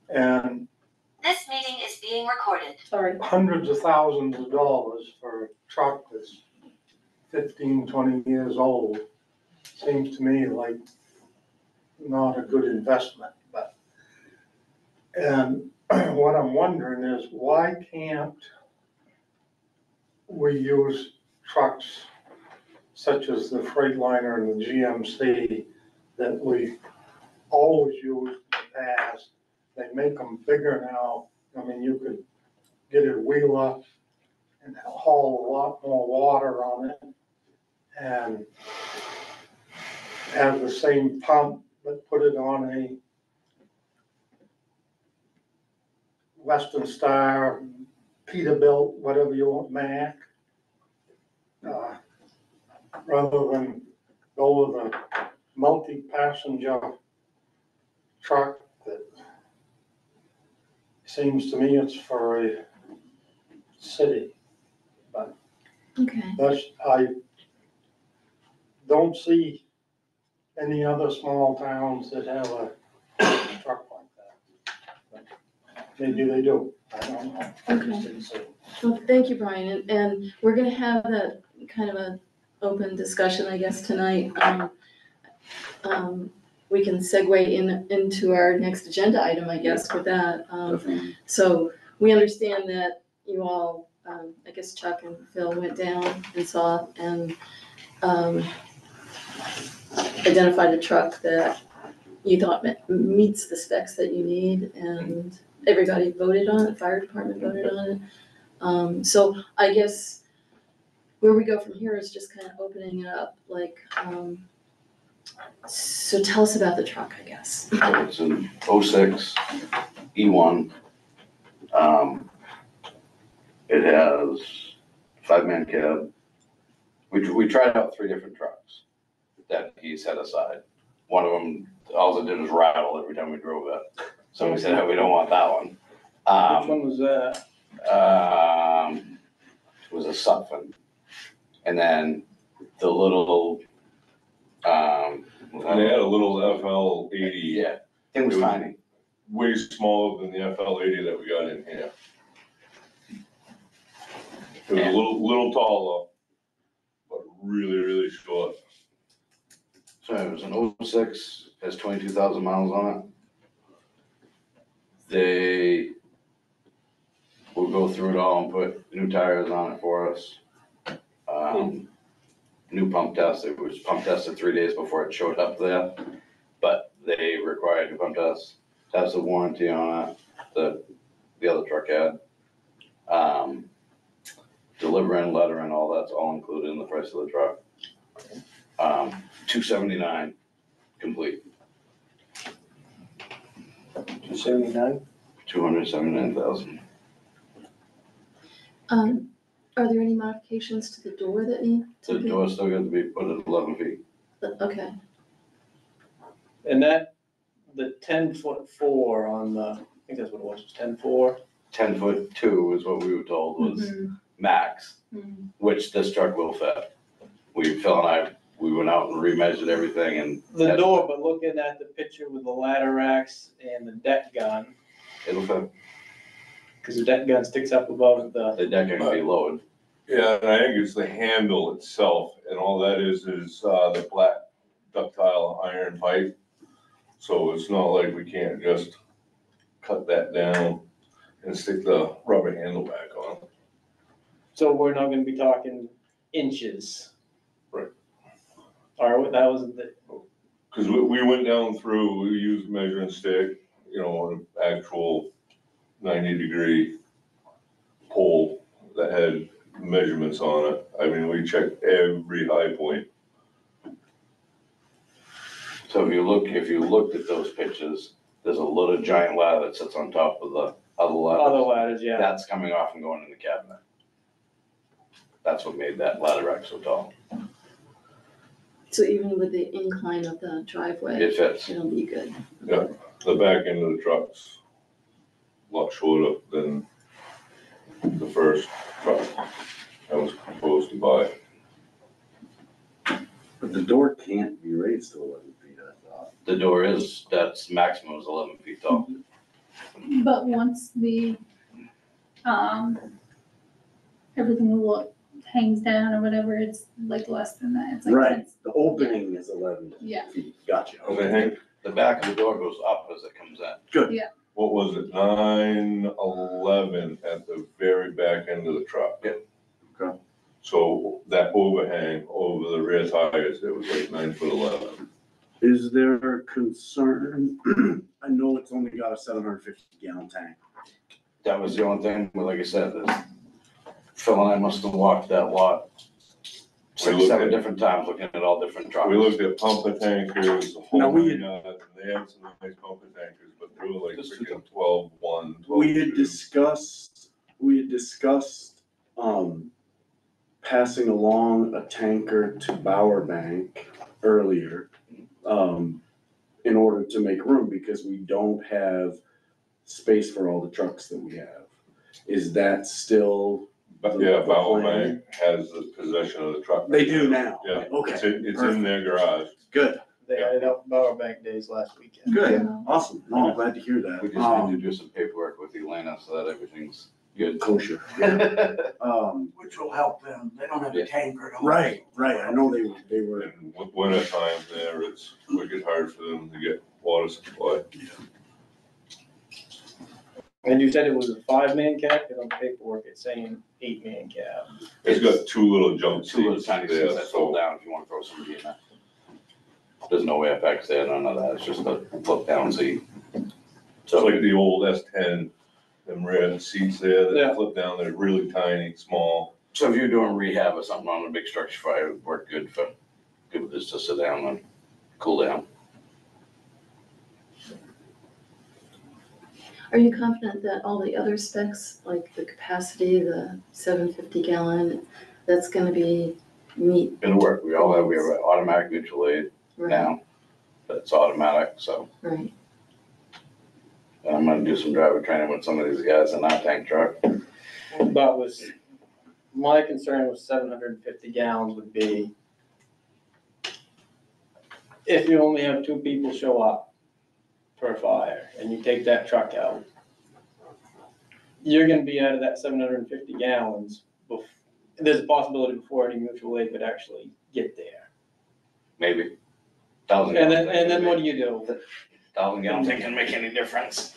And This meeting is being recorded. Sorry. hundreds of thousands of dollars for a truck that's 15, 20 years old seems to me like not a good investment, but. And what I'm wondering is why can't we use trucks such as the Freightliner and the GMC that we always used in the past? They make them bigger now. I mean, you could get a wheeler and haul a lot more water on it and have the same pump, but put it on a Western Star, Peterbilt, whatever you want, Mack, rather than go with a multi-passenger truck that seems to me it's for a city. But Okay. I don't see any other small towns that have a truck like that. But maybe they do, I don't know. I just didn't see it. Well, thank you, Brian. And we're gonna have that kind of an open discussion, I guess, tonight. We can segue into our next agenda item, I guess, with that. So we understand that you all, I guess Chuck and Phil went down and saw and identified a truck that you thought meets the specs that you need, and everybody voted on it, fire department voted on it. So I guess where we go from here is just kind of opening it up, like, so tell us about the truck, I guess. It's an 06 E1. It has 5-man cab. We tried out 3 different trucks that he set aside. One of them, all it did was rattle every time we drove it. So we said, hey, we don't want that one. Which one was that? It was a Sutphen. And then the little, And they had a little FL80. yeah, it was tiny. Way smaller than the FL80 that we got in here. It was a little taller, but really, really short. So it was an 06, has 22,000 miles on it. They will go through it all and put new tires on it for us. New pump test. It was pump tested 3 days before it showed up there, but they required new pump tests. Has a warranty on it that the other truck had. Delivering, letter, and all that's all included in the price of the truck. $279 complete. 279? 279,000. Are there any modifications to the door that need to The be? door's still got to be put at 11 feet. Okay. And that, the 10'4" on the, I think that's what it was 10'4". 10'2" is what we were told was max, which this truck will fit. Phil and I, we went out and remeasured everything and. The door, but looking at the picture with the ladder racks and the deck gun, It'll fit. because the deck gun sticks up above the. The deck can be lowered. Yeah, and I think it's the handle itself, and all that is the black ductile iron pipe. So it's not like we can't just cut that down and stick the rubber handle back on. So we're not gonna be talking inches. Right. Or that was the, Cause we went down through, we used measuring stick, an actual 90-degree pole that had measurements on it. I mean, we checked every high point. So if you looked at those pictures, there's a little giant ladder that sits on top of the other ladder. other ladders, yeah. That's coming off and going in the cabinet. That's what made that ladder rack so tall. So even with the incline of the driveway, It fits. it'll be good. Yeah, the back end of the truck's a lot shorter than the first truck I was proposed to buy. But the door can't be raised to 11 feet, I thought. The door that's maximum is 11 feet tall. But once the, everything hangs down or whatever, it's like less than that, it's like Right, 10. the opening is 11 Yeah. feet, gotcha. Okay, Hank, The back of the door goes up as it comes in. what was it, 9/11 at the very back end of the truck? Yeah. Okay. So that overhang over the rear tires, it was like 9'11". Is there concern, I know it's only got a 750 gallon tank. That was the only thing, but like I said, Phil and I must have walked that lot We looked 6, 7 at- different times, looking at all different trucks. We looked at pumper tankers, the whole Now, we- nine yards, and they had some nice pumper tankers, but they were like Just freaking 12'1", 12'2". We had discussed, passing along a tanker to Bower Bank earlier, in order to make room, because we don't have space for all the trucks that we have. Is that still? But yeah, the Bauer plan? Bank has the possession of the truck. They do now? Yeah, Okay, it's in their garage. good, They had it up Power Bank days last weekend. good, awesome, no, I'm glad to hear that. We just need to do some paperwork with Elena so that everything's good. Kosher. Which will help them, they don't have a tanker to. Right, I know they were, And winter time there, it's wicked hard for them to get water supply. And you said it was a 5-man cab, because on the paperwork it's saying 8-man cab. It's got 2 little jump Two little seats tiny there, seats that fold so down if you wanna throw somebody in there. There's no airbags there, none of that, it's just a flip down seat. it's So, like the old S10, them rear seats there Yeah. that flip down, they're really tiny, small. so if you're doing rehab or something on a big structure fire, it would work good for people just to sit down and cool down. Are you confident that all the other specs, like the capacity, the 750 gallon, that's gonna be meet? It'll work, we have automatic mutual aid Right, now, but it's automatic, so. right. And I'm gonna do some driver training with some of these guys in our tank truck. But my concern with 750 gallons would be if you only have 2 people show up per fire and you take that truck out, you're gonna be out of that 750 gallons. There's a possibility before any mutual aid could actually get there. Maybe. 1,000 And gallons. then what do you do? 1,000 gallons ain't gonna make any difference.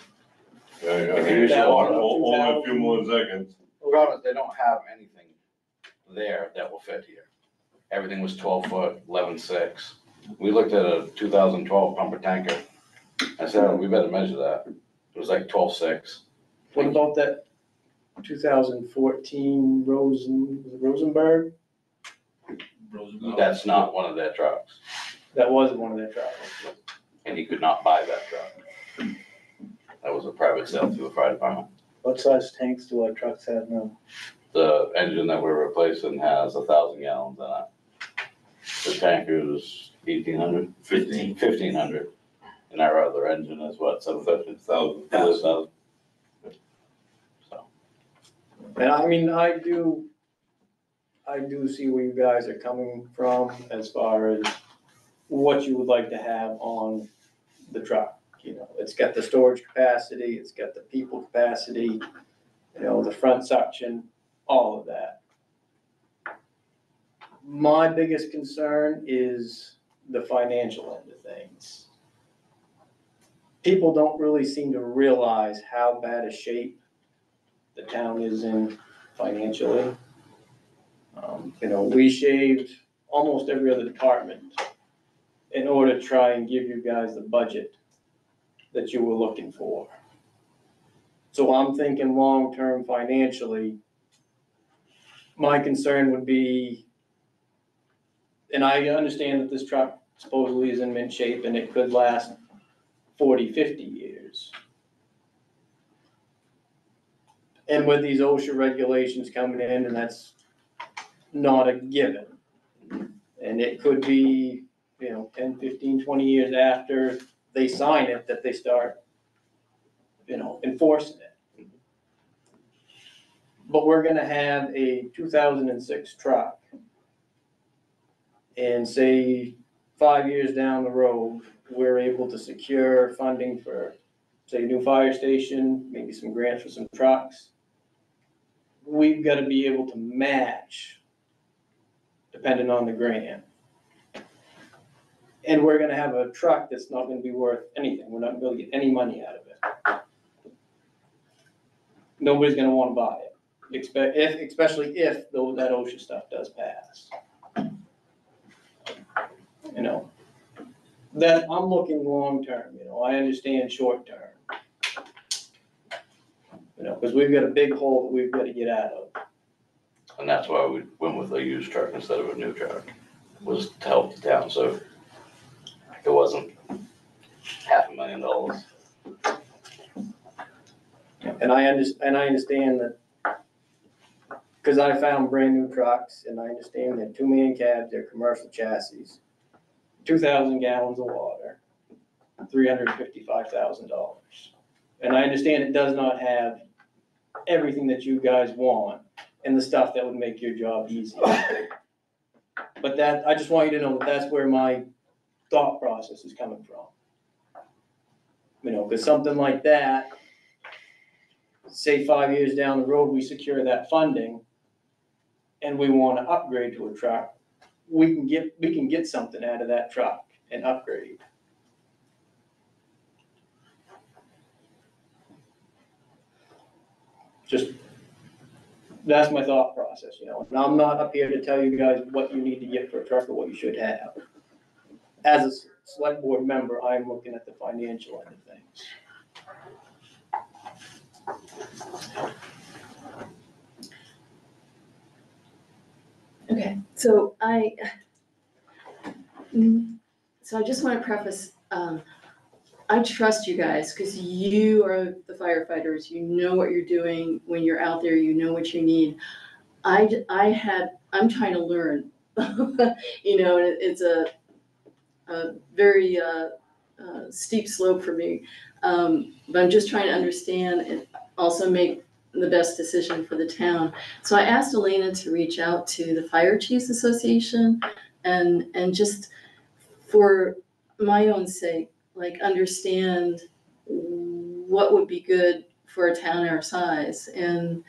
Yeah, Okay, yeah, use your water. only a few more seconds. The problem is they don't have anything there that will fit here. Everything was 12 foot, 11.6. We looked at a 2012 pumper tanker. I said, "Oh, we better measure that." It was like 12.6. What about that 2014 Rosenberg? That's not one of their trucks, That was one of their trucks. and he could not buy that truck. That was a private sale through the fire department. What size tanks do our trucks have now? The engine that we're replacing has 1,000 gallons in it. The tanker's 1,800? 1,500. And our other engine is what, 750? 1,000. So, And I mean, I do see where you guys are coming from as far as what you would like to have on the truck. You know, it's got the storage capacity, it's got the people capacity, you know, the front suction, all of that. My biggest concern is the financial end of things. People don't really seem to realize how bad a shape the town is in financially. You know, we shaved almost every other department in order to try and give you guys the budget that you were looking for. So I'm thinking long-term financially, my concern would be, and I understand that this truck supposedly is in mint shape and it could last 40, 50 years. And with these OSHA regulations coming in, and that's not a given. And it could be, you know, 10, 15, 20 years after they sign it that they start, you know, enforcing it. But we're gonna have a 2006 truck. And say 5 years down the road, we're able to secure funding for say a new fire station, maybe some grants for some trucks. We've gotta be able to match, depending on the grant. And we're gonna have a truck that's not gonna be worth anything, we're not gonna get any money out of it. Nobody's gonna wanna buy it, especially if that OSHA stuff does pass. You know, that, I'm looking long-term, you know, I understand short-term. You know, because we've got a big hole that we've gotta get out of. And that's why we went with a used truck instead of a new truck, was to help the town, so it wasn't $500,000. And I understand that, because I found brand new trucks, and I understand they're 2-man cabs, they're commercial chassis, 2,000 gallons of water, $355,000. And I understand it does not have everything that you guys want and the stuff that would make your job easier. But that, I just want you to know that that's where my thought process is coming from. You know, because something like that, say 5 years down the road, we secure that funding and we want to upgrade to a truck, we can get something out of that truck and upgrade. Just, that's my thought process, you know, and I'm not up here to tell you guys what you need to get for a truck or what you should have. As a select board member, I'm looking at the financial end of things. Okay, so I just want to preface, I trust you guys because you are the firefighters. You know what you're doing when you're out there. You know what you need. I'm trying to learn, you know, and it's a very steep slope for me. But I'm just trying to understand and also make the best decision for the town. So I asked Elena to reach out to the Fire Chiefs Association and just for my own sake, like understand what would be good for a town our size. And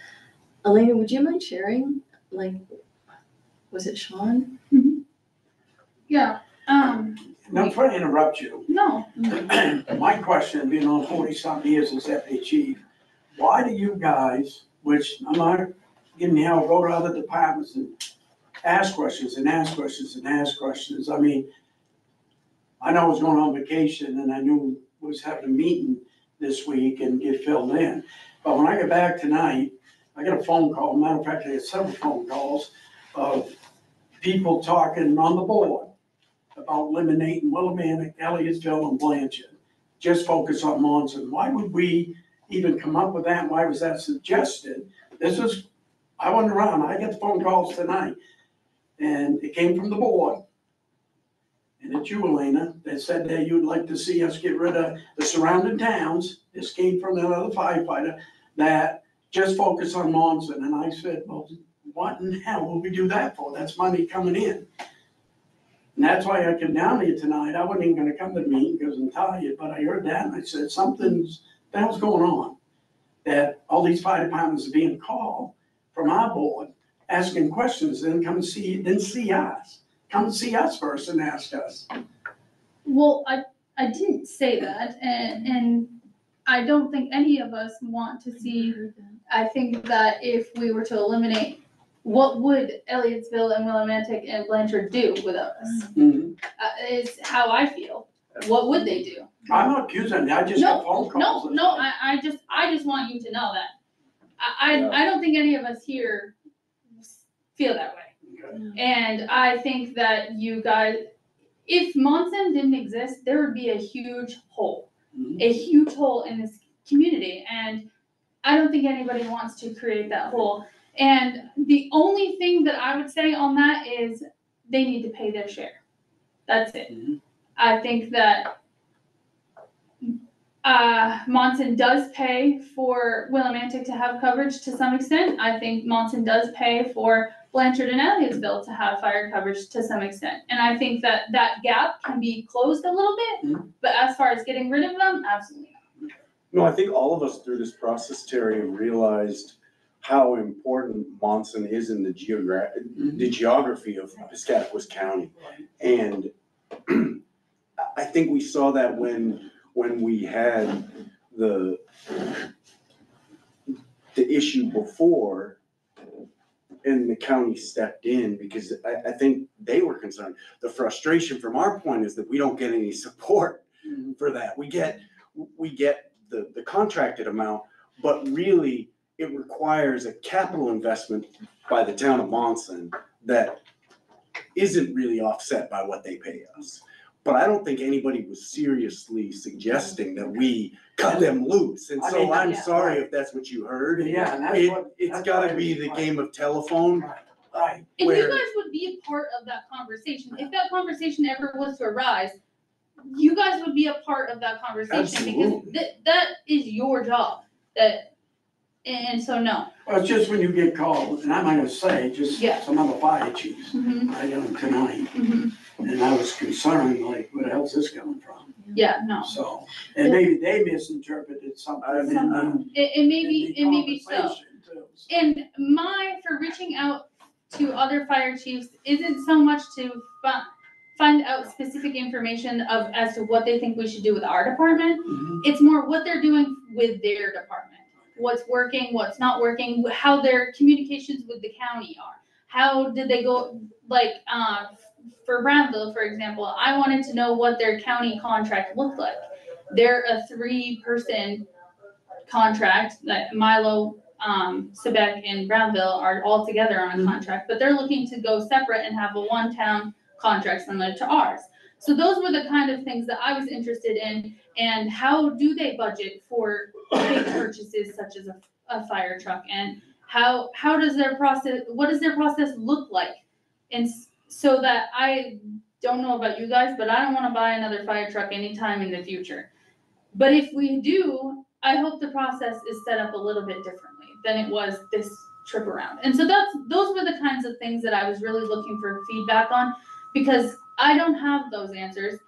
Elena, would you mind sharing? Like, was it Sean? Yeah, Not trying to interrupt you. no, My question, being on 40-something years as FA chief, why do you guys, which I'm not getting hell, go to other departments and ask questions and ask questions and ask questions? I mean, I know I was going on vacation and I knew I was having a meeting this week and get filled in. But when I get back tonight, I got a phone call. Matter of fact, I got several phone calls of people talking on the board about eliminating Willimantic, Elliottsville, and Blanchard. Just focus on Monson. Why would we even come up with that? Why was that suggested? I went around, I got the phone calls tonight, and it came from the board. And it's you, Elena, that said that you'd like to see us get rid of the surrounding towns. This came from another firefighter, that just focus on Monson. And I said, well, what in hell will we do that for? That's money coming in. And that's why I came down here tonight. I wasn't even gonna come to the meeting because I'm tired, but I heard that and I said, the hell's going on? That all these fire departments are being called from our board, asking questions, then come and see us. Come and see us first and ask us. well, I didn't say that, and I don't think any of us want to see, I think that if we were to eliminate, what would Elliottsville and Willimantic and Blanchard do without us? Is how I feel. What would they do? I'm not accusing you, I just got phone calls. No, I just want you to know that. I don't think any of us here feel that way. Okay. And I think that you guys, if Monson didn't exist, there would be a huge hole in this community. And I don't think anybody wants to create that hole. And the only thing that I would say on that is they need to pay their share. That's it. I think that Monson does pay for Willimantic to have coverage to some extent. I think Monson does pay for Blanchard and Elliottsville to have fire coverage to some extent. And I think that that gap can be closed a little bit, but as far as getting rid of them, absolutely not. No, I think all of us through this process, Terry, have realized how important Monson is in the geography of Piscataquis County. And I think we saw that when we had the issue before and the county stepped in, because I think they were concerned. The frustration from our point is that we don't get any support for that. We get the contracted amount, but really it requires a capital investment by the town of Monson that isn't really offset by what they pay us. But I don't think anybody was seriously suggesting that we cut them loose. And so I'm sorry if that's what you heard. Yeah, and that's what. It's that's gotta what be I- the game of telephone. Right. And you Where- guys would be a part of that conversation. If that conversation ever was to arise, you guys would be a part of that conversation Absolutely. because that is your job. And so no. Well, it's just when you get called, and I'm not gonna say, just Yeah. some other fire chiefs, Mhm, I got them tonight, mhm. and I was concerned, like, where the hell's this coming from? Yeah, no. So, and maybe they misinterpreted something in the. It may be, in it the may be so. conversation, too, so. And for reaching out to other fire chiefs isn't so much to find out specific information as to what they think we should do with our department. Mhm. It's more what they're doing with their department. What's working, what's not working, how their communications with the county are. How did they go, like, for Brownville, for example, I wanted to know what their county contract looked like. They're a 3-person contract, that Milo, Sebec, and Brownville are all together on a contract, but they're looking to go separate and have a one-town contract similar to ours. So those were the kind of things that I was interested in, and how do they budget for big purchases such as a fire truck, and how does their process, what does their process look like? And so that I don't know about you guys, but I don't wanna buy another fire truck anytime in the future. But if we do, I hope the process is set up a little bit differently than it was this trip around. And so those were the kinds of things that I was really looking for feedback on, because I don't have those answers.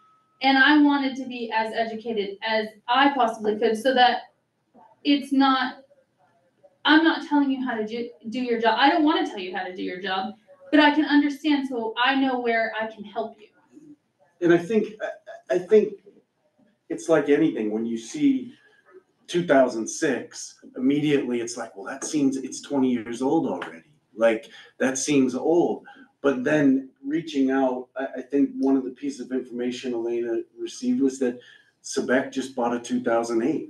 And I wanted to be as educated as I possibly could, so that it's not, I'm not telling you how to do your job. I don't wanna tell you how to do your job, but I can understand, so I know where I can help you. And I think it's like anything, when you see 2006, immediately it's like, well, it's 20 years old already. Like, that seems old. But then reaching out, I think one of the pieces of information Elena received was that Sebec just bought a 2008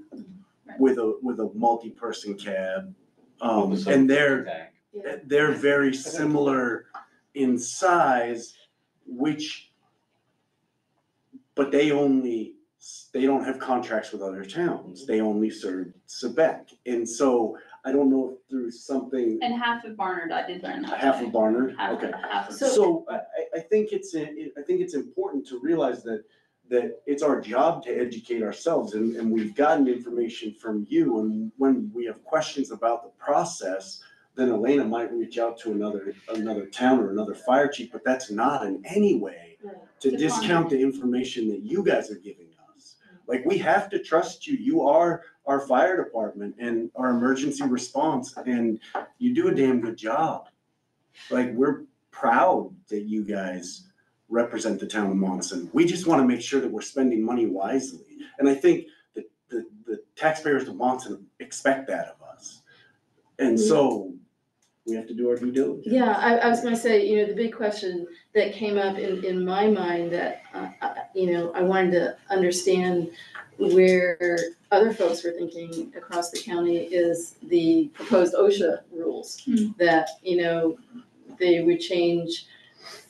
with a multi-person cab. And they're very similar in size, but they don't have contracts with other towns. They only serve Sebec. And so I don't know if through something, And half of Barnard, I did learn that. half today. of Barnard, Half okay. of So I think it's important to realize that it's our job to educate ourselves, and we've gotten information from you, and when we have questions about the process, then Elena might reach out to another town or another fire chief, but that's not in any way to discount the information that you guys are giving us. Like, we have to trust you. You are our fire department and our emergency response, and you do a damn good job. Like, we're proud that you guys represent the town of Monson. We just want to make sure that we're spending money wisely. And I think that the taxpayers of Monson expect that of us. And so we have to do our due diligence. Yeah, I was gonna say, the big question that came up in my mind that, I wanted to understand where other folks were thinking across the county is the proposed OSHA rules. That, they would change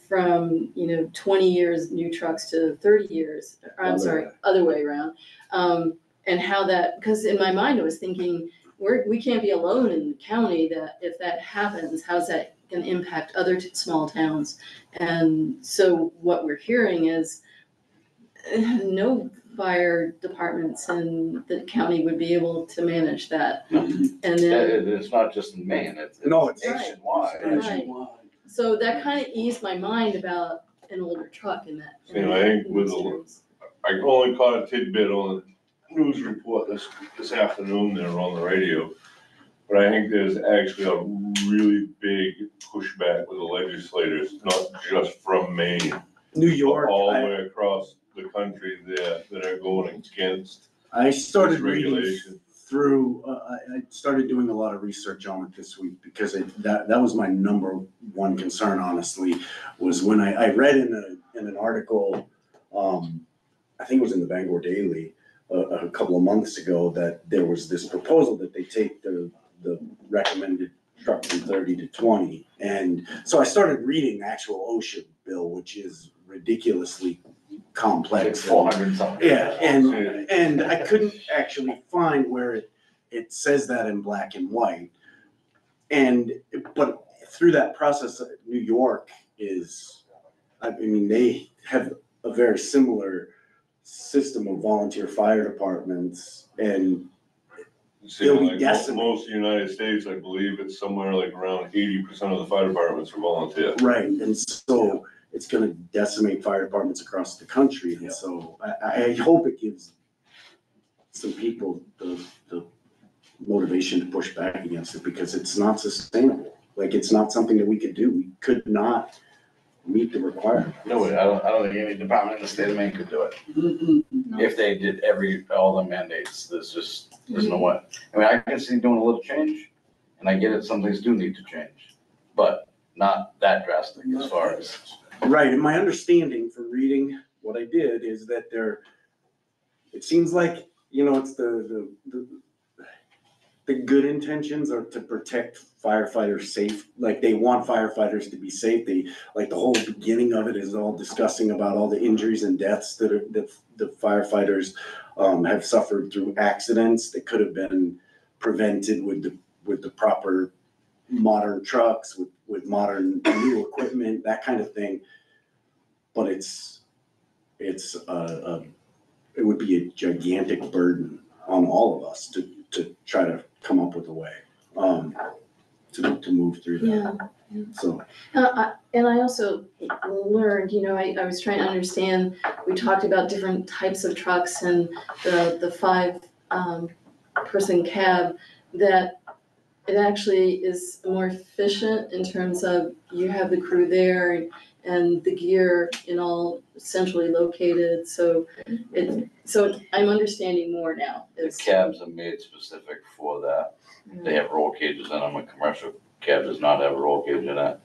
from, 20 years new trucks to 30 years, or I'm sorry, other way around. And how that, because in my mind I was thinking, we can't be alone in the county, that if that happens, how's that gonna impact other small towns? And so what we're hearing is no fire departments in the county would be able to manage that. And then, It's not just in Maine, it's nationwide. Right. So that kind of eased my mind about an older truck in that. See, I think I only caught a tidbit on news report this afternoon, they were on the radio. But I think there's actually a really big pushback with the legislators, not just from Maine, New but York, all the way across the country there that are going against I started this reading regulation. through, I started doing a lot of research on it this week because that was my number one concern, honestly, was when I read in an article, I think it was in the Bangor Daily, a couple of months ago, that there was this proposal that they take the recommended truck from 30 to 20. And so I started reading the actual OSHA bill, which is ridiculously complex. It's 400 something. Yeah, and I couldn't actually find where it says that in black and white. But through that process, New York is, I mean, they have a very similar system of volunteer fire departments, and See, It'll be like decimated. most of the United States, I believe it's somewhere like around 80% of the fire departments are volunteer. right, and so it's gonna decimate fire departments across the country, and so I hope it gives some people the motivation to push back against it, because it's not sustainable. Like, it's not something that we could do. We could not meet the requirement. No, I don't think any department in the state of Maine could do it. If they did all the mandates, there's no way. I mean, I can see doing a little change, and I get it, some things do need to change, but not that drastic as far as. Right, and my understanding from reading what I did is that it seems like, it's the good intentions are to protect firefighters safe. Like, they want firefighters to be safe. Like, the whole beginning of it is all discussing about all the injuries and deaths that the firefighters have suffered through accidents that could have been prevented with the proper modern trucks, with modern new equipment, that kind of thing. But it would be a gigantic burden on all of us to try to come up with a way to move through that. Yeah. So, and I also learned, I was trying to understand, we talked about different types of trucks and the 5 person cab, that it actually is more efficient in terms of you have the crew there and the gear all centrally located, so I'm understanding more now. The cabs are made specific for that. They have roll cages in them. A commercial cab does not have a roll cage in it.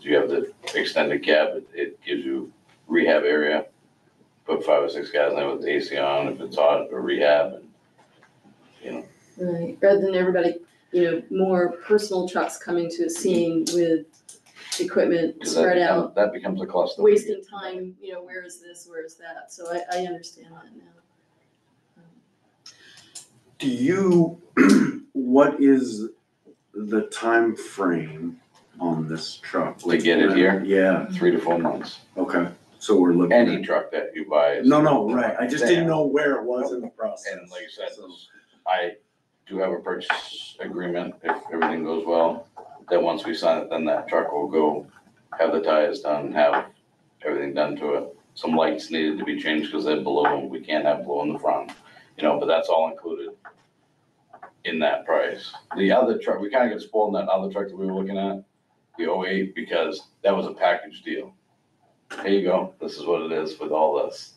You have the extended cab, it gives you rehab area. Put 5 or 6 guys in there with the AC on if it's hot, or rehab, and. Right, rather than everybody, more personal trucks coming to a scene with equipment 'Cause spread out, that becomes a cluster. wasting time, where is this, where is that, so I understand that now. do you, what is the time frame on this truck? To get it here? Yeah, 3 to 4 months. okay, so we're looking. Any truck that you buy is. No, right, I just didn't know where it was in the process. And like you said, So, I do have a purchase agreement, if everything goes well, that once we sign it, then that truck will go, have the tires done, have everything done to it. Some lights needed to be changed because they're blue, we can't have blue in the front, but that's all included in that price. The other truck, we kind of got spoiled in that other truck that we were looking at, the 08, because that was a package deal. Here you go, this is what it is with all this.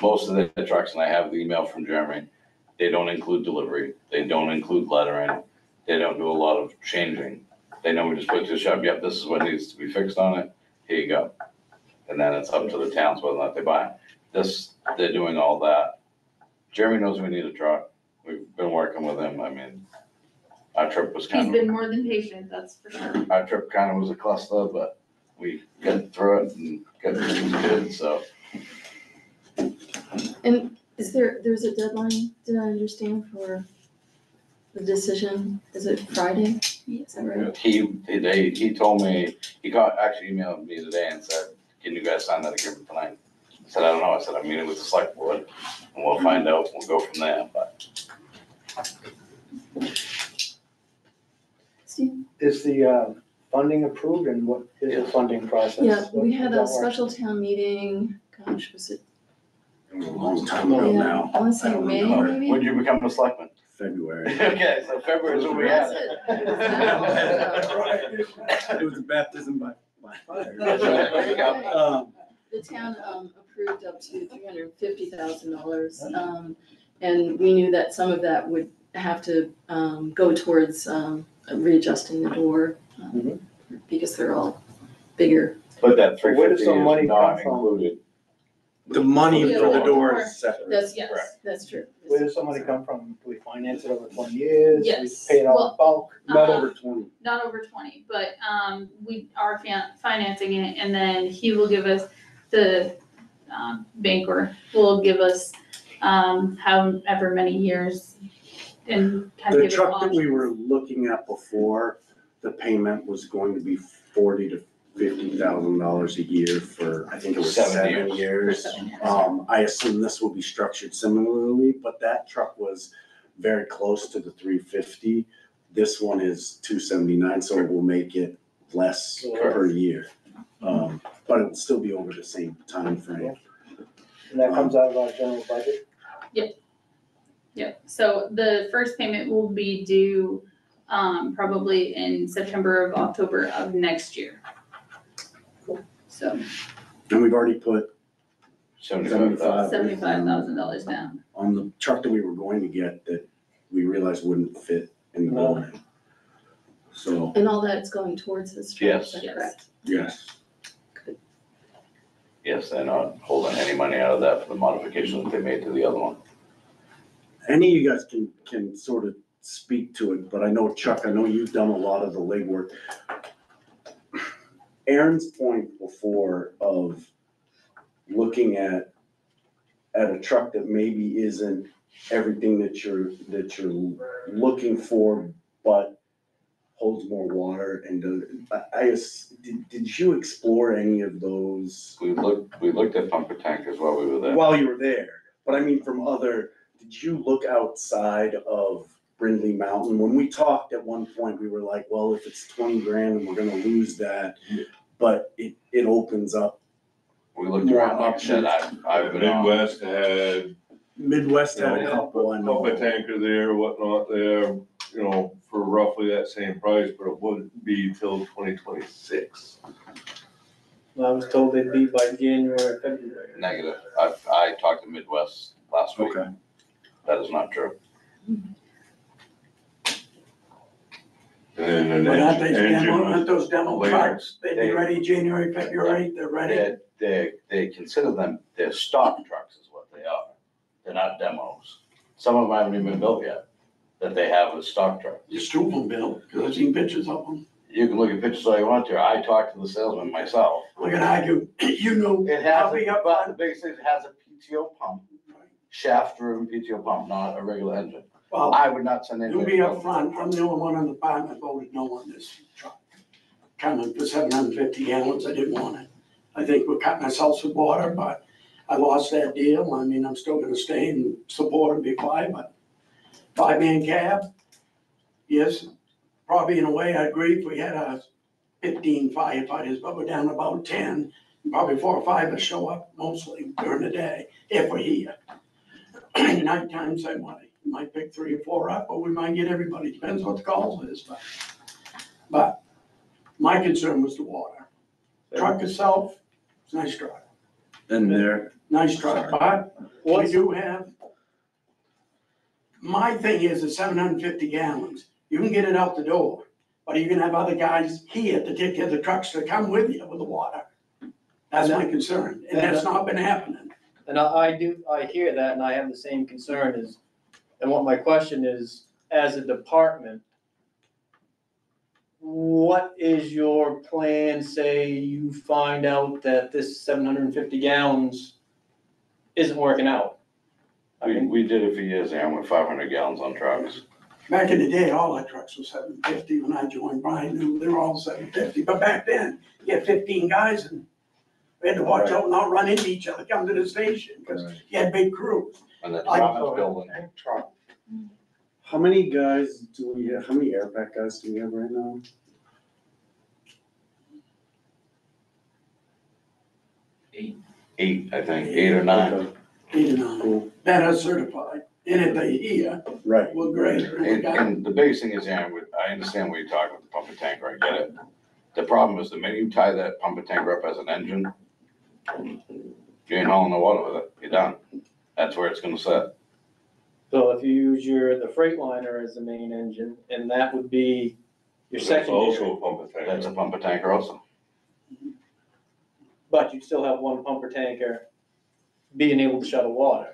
Most of the trucks, and I have the email from Jeremy, they don't include delivery, they don't include lettering, they don't do a lot of changing. They know we just put it to the shop, yep, this is what needs to be fixed on it, here you go. And then it's up to the towns whether or not they buy it. This, they're doing all that. Jeremy knows we need a truck, we've been working with him, I mean, our trip was He's kind been more than patient, that's for sure. our trip kind of was a cluster, but we got through it and got things good, so. And there's a deadline, did I understand, for the decision, is it Friday, is that right? He told me, actually emailed me today and said, can you guys sign that agreement tonight? I said, I don't know, I said, I'm meeting with the select board, and we'll find out, we'll go from there, but. Steve? Is the funding approved, and what is the funding process? Yeah, we What had does a that work? special town meeting, gosh, was it It was a long time ago Yeah, now, I wanna say May, maybe? When'd you become a selectman? February. Okay, so February is when we That's had it. it. It was a baptism by fire. That's right, there you go. The town approved up to $350,000. And we knew that some of that would have to go towards readjusting the door, because they're all bigger. But that But where does 350 some money is not come from? included. The money for the door is separate. That's, Yes. that's true. Where does some money come from? Do we finance it over 20 years? Yes. We pay it all in bulk? Not Uh, over 20. Not over 20, but we are financing it, and then he will give us, the banker will give us however many years and kind of The give us truck that we options. were looking at before, the payment was going to be $40,000 to $50,000 a year for, I think it was 7 years. For 7 years. I assume this will be structured similarly, but that truck was very close to the 350. This one is 279, so it will make it less per year. But it'll still be over the same time frame. And that comes out of our general budget? Yep, so the first payment will be due probably in September of October of next year. So And we've already put 75,000. $75,000 down. on the truck that we were going to get that we realized wouldn't fit in the No. building. So, And all that's going towards this truck, Yes. is that Yes. correct? yes. Yes, they're not holding any money out of that for the modifications that they made to the other one. Any of you guys can sort of speak to it, but I know Chuck, I know you've done a lot of the legwork. Aaron's point before of looking at a truck that maybe isn't everything that you're looking for, but holds more water and did you explore any of those We looked at pumper tankers while we were there. while you were there? But I mean, did you look outside of Brindley Mountain? When we talked at one point, we were like, well, if it's 20 grand and we're gonna lose that, but it opens up. We looked More around, like I said, I've been on. Midwest had Midwest had a couple, I know. pump a tanker there, whatnot there, you know, for roughly that same price, but it wouldn't be till 2026. Well, I was told they'd be by January, February. Negative. I talked to Midwest last week. Okay. That is not true. And then But an aren't they engine aren't was those demo later. trucks, they'd be ready January, February, they're ready? They consider them, they're stock trucks is what they are. They're not demos. Some of them haven't even been built yet, that they have as stock trucks. There's two of them, Bill, because I've seen pictures of them. You can look at pictures all you want to. I talked to the salesman myself. I can argue, you know, It I'll has, be up but the front. biggest thing, it has a PTO pump, shaft-driven PTO pump, not a regular engine. Well, I would not send you'll anybody. be up front, I'm the only one in the department voted no on this truck. Coming for 750 gallons, I didn't want it. I think we're cutting ourselves with water, but I lost that deal. I mean, I'm still gonna stay and support and be quiet, but 5-man cab, yes, probably in a way I agree if we had 15 firefighters, but we're down about 10. Probably 4 or 5 will show up mostly during the day, if we're here. Nighttime, same way. We might pick 3 or 4 up, or we might get everybody, depends what the call is, but my concern was the water. Truck itself, it's a nice truck, And there, nice truck, but we do have, my thing is the 750 gallons, you can get it out the door, but are you gonna have other guys here to take care of the trucks to come with you with the water? That's my concern, and that's not been happening. And I hear that, and I have the same concern as, and what my question is, as a department, what is your plan, say you find out that this 750 gallons isn't working out? I mean, We did it for years, Aaron, with 500 gallons on trucks. Back in the day, all our trucks were 750, when I joined, Brian knew they were all 750, but back then, you had 15 guys and we had to watch out and not run into each other, come to the station, because you had big crews. And the I- department's building, Tank truck. how many guys do we have, how many airback guys do we have right now? 8, I think, 8 or 9. Okay. 8 or 9 that are certified. And if they hear, Right. well, great. We And, got- and the biggest thing is, yeah, I understand what you're talking with the pump and tanker, I get it. The problem is the minute you tie that pump and tanker up as an engine, you ain't hauling the water with it, you're done. That's where it's gonna sit. So if you use the Freightliner as the main engine, and that would be your That's secondary, also a pump and tanker. That's a pump and tanker also. but you'd still have one pumper tanker being able to shuttle water.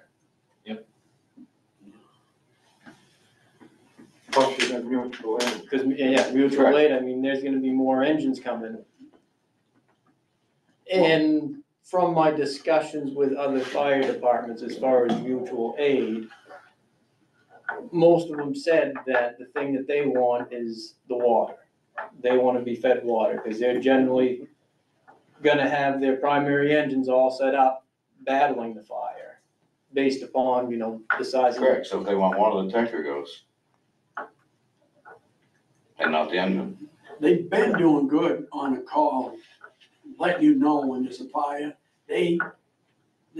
Plus you got mutual aid. Because, yeah, mutual Correct. aid, I mean, there's gonna be more engines coming. And from my discussions with other fire departments as far as mutual aid, most of them said that the thing that they want is the water. They wanna be fed water, because they're generally gonna have their primary engines all set up battling the fire, based upon, the size of the. Correct, so if they want water, the tanker goes. And not the engine. They've been doing good on a call, letting you know when there's a fire. The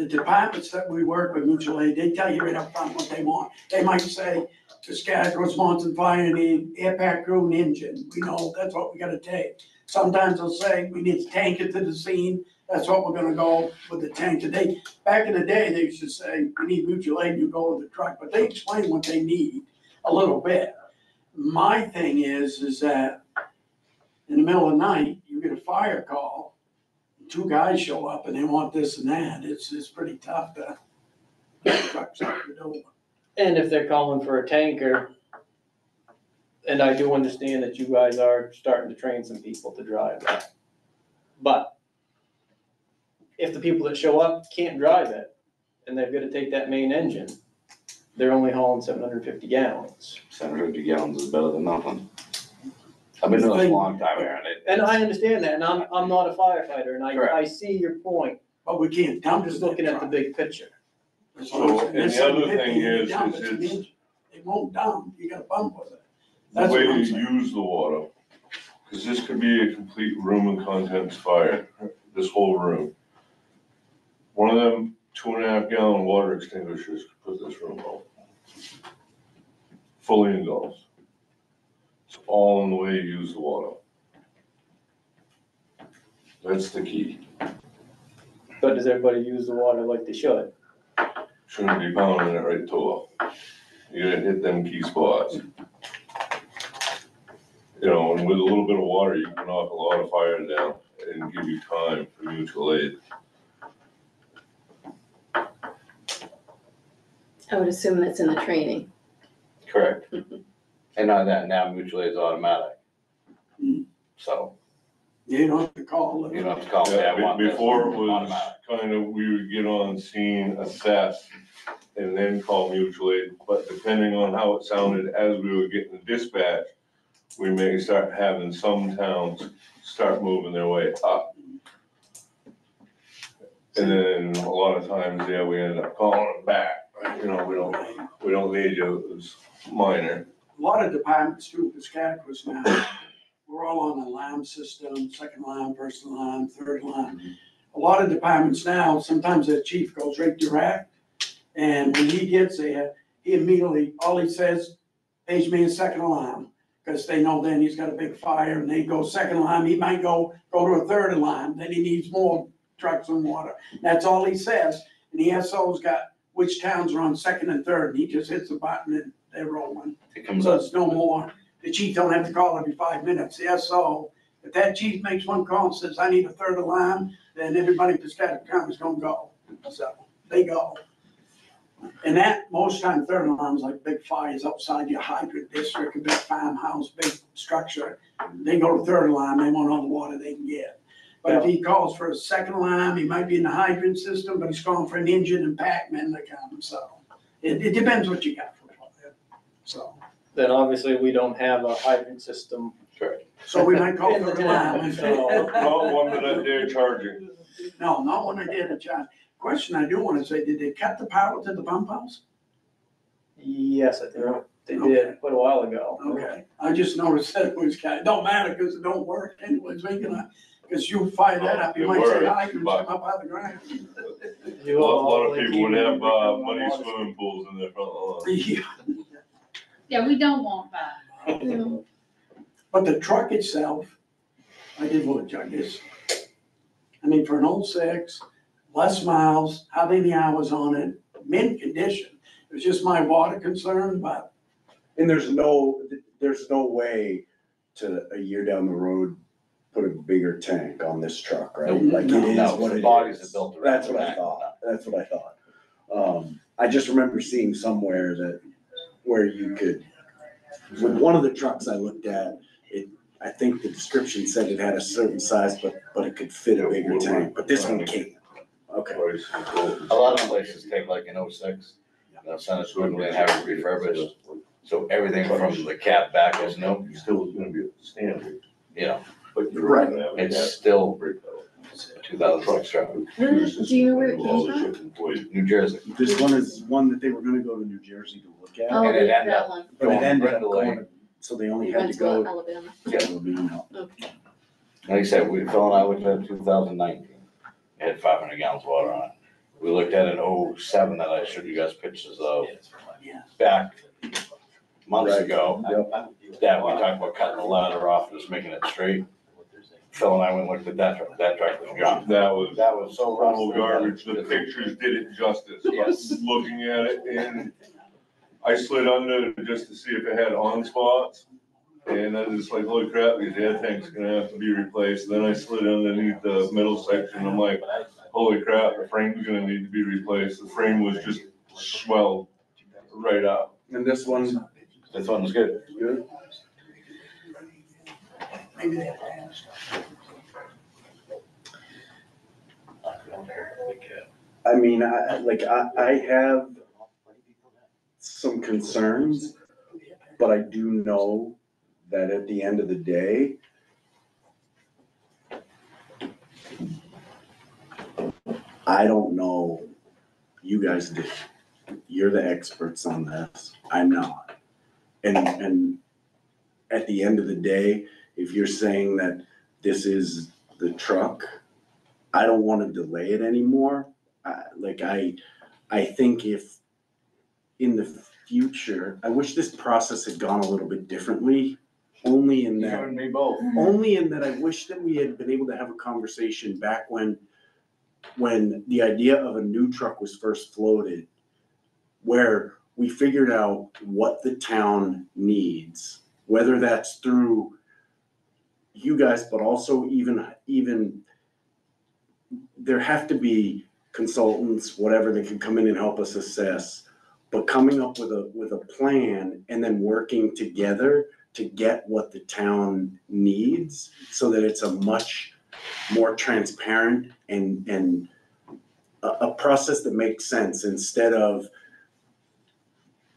departments that we work with, mutual aid, they tell you right up front what they want. They might say, to Scottsboro, Monson Fire, need air pack crew and engine. We know that's what we gotta take. Sometimes they'll say, we need a tanker to the scene. That's what we're gonna go with the tanker. Back in the day, they used to say, we need mutual aid, you go with the truck, but they explain what they need a little bit. My thing is that in the middle of the night, you get a fire call, 2 guys show up and they want this and that. It's pretty tough to get trucks out the door. And if they're calling for a tanker, and I do understand that you guys are starting to train some people to drive that. But if the people that show up can't drive it, and they've gotta take that main engine, they're only hauling 750 gallons. 750 gallons is better than nothing. I've been doing this a long time, Aaron. And I understand that, and I'm not a firefighter, and I Correct. see your point. But we can't dump I'm it. just looking at the big picture. So, and the other thing is it's- It won't dump, you gotta bump with it. The That's way what I'm you saying. use the water, because this could be a complete room and contents fire, this whole room. One of them 2.5 gallon water extinguishers could put this room out. Fully engulfed. It's all in the way you use the water. That's the key. But does everybody use the water like they should? Shouldn't be pounding it right to her. You gotta hit them key spots. And with a little bit of water, you can knock a lot of fire down and give you time for mutual aid. I would assume that's in the training. Correct. And not that, now mutual aid is automatic. Mm. So, You don't have to call you it. don't have to call, say, I want this. Before it was Automatic. kind of, we would get on scene, assess, and then call mutual aid. But depending on how it sounded as we were getting the dispatch, we may start having some towns start moving their way up. And then a lot of times, yeah, we end up calling them back. We don't need you, it's minor. A lot of departments too, the Scottsboro now, we're all on an alarm system, second alarm, first alarm, third alarm. A lot of departments now, sometimes the chief goes right direct, and when he gets there, he immediately, all he says, page me a second alarm, because they know then he's got a big fire, and they go second alarm, he might go to a third alarm, then he needs more trucks and water. That's all he says, and the SO's got which towns are on second and third, and he just hits the button and they're rolling. It comes So up, it's no more, the chief don't have to call every 5 minutes, the SO, if that chief makes one call and says, I need a third alarm, then everybody in Piscataqua County is gonna go, so they go. And that, most time, third alarms like big fires outside your hydrant district, a big farmhouse, big structure, they go to third alarm, they want all the water they can get. But if he calls for a second alarm, he might be in the hydrant system, but he's calling for an engine and packmen that come, so. It depends what you got for fire, so. Then obviously we don't have a hydrant system. correct. So we might call In the third town, alarm. so- Not one that I dare charging. No, not when I did a job. Question I do wanna say, did they cut the power to the pump house? Yes, I think they Okay. did quite a while ago. Okay, I just noticed that it was don't matter, cause it don't work anyways, we can, Because you fire that up, you It might say, works, I can but- jump up out of the ground. A lot of people would have, muddy swimming pools in their front lawn. Yeah. Yeah, we don't want that. You know, But the truck itself, I did look, I guess. I mean, for an 06, less miles, how many hours on it, mint condition. It was just my water concern, but And there's no way to, a year down the road, put a bigger tank on this truck, right? Nope. Like it No, is no, what the it bodies is. are built around That's what I that. thought, that's what I thought. I just remember seeing somewhere where you could, with one of the trucks I looked at, I think the description said it had a certain size, but it could fit a bigger tank, but this one can't. Okay. A lot of places take like an 06, they'll send it to Wembley and have it refurbished. So everything from the cab back is new, Still gonna be standard, you know, but you're Right. gonna have it's still 2006 truck, do you know where it came from? New Jersey. This one is one that they were gonna go to New Jersey to look at, Oh, And it ended that up one. but it ended up Brindle going, Lane. to- so they only We had went to to go. Alabama. Okay. Like I said, Phil and I looked at 2019, it had 500 gallons of water on it. We looked at an 07 that I showed you guys pictures of back months Right. ago, that we talked about cutting the ladder off, just making it straight. Phil and I went and looked at that truck was gone. That was That was so total rusty. garbage, the pictures did it justice. Yes. Looking at it, and I slid under just to see if it had on spots. And I was just like, holy crap, these air tanks are gonna have to be replaced. Then I slid underneath the middle section, I'm like, holy crap, the frame's gonna need to be replaced. The frame was just swelled right up. And this one, This one was good. good? maybe they have to ask. I mean, I have some concerns, but I do know that at the end of the day, I don't know, you guys do. You're the experts on this. I'm not. And at the end of the day, if you're saying that this is the truck, I don't want to delay it anymore. I think if in the future, I wish this process had gone a little bit differently, only in You that. and me both. Only in that I wish that we had been able to have a conversation back when the idea of a new truck was first floated, where we figured out what the town needs, whether that's through you guys, but also even there have to be consultants, whatever, that can come in and help us assess, but coming up with a plan and then working together to get what the town needs so that it's a much more transparent and a process that makes sense instead of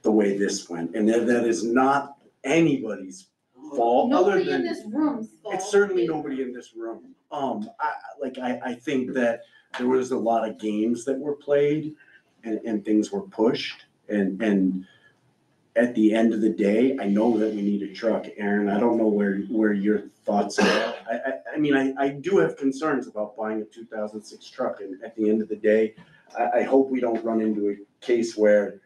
the way this went. And that is not anybody's fault, other Nobody in than, this room's fault. it's certainly nobody in this room. I think that there was a lot of games that were played and things were pushed. And at the end of the day, I know that we need a truck. Aaron, I don't know where your thoughts are. I mean, I do have concerns about buying a 2006 truck. And at the end of the day, I hope we don't run into a case where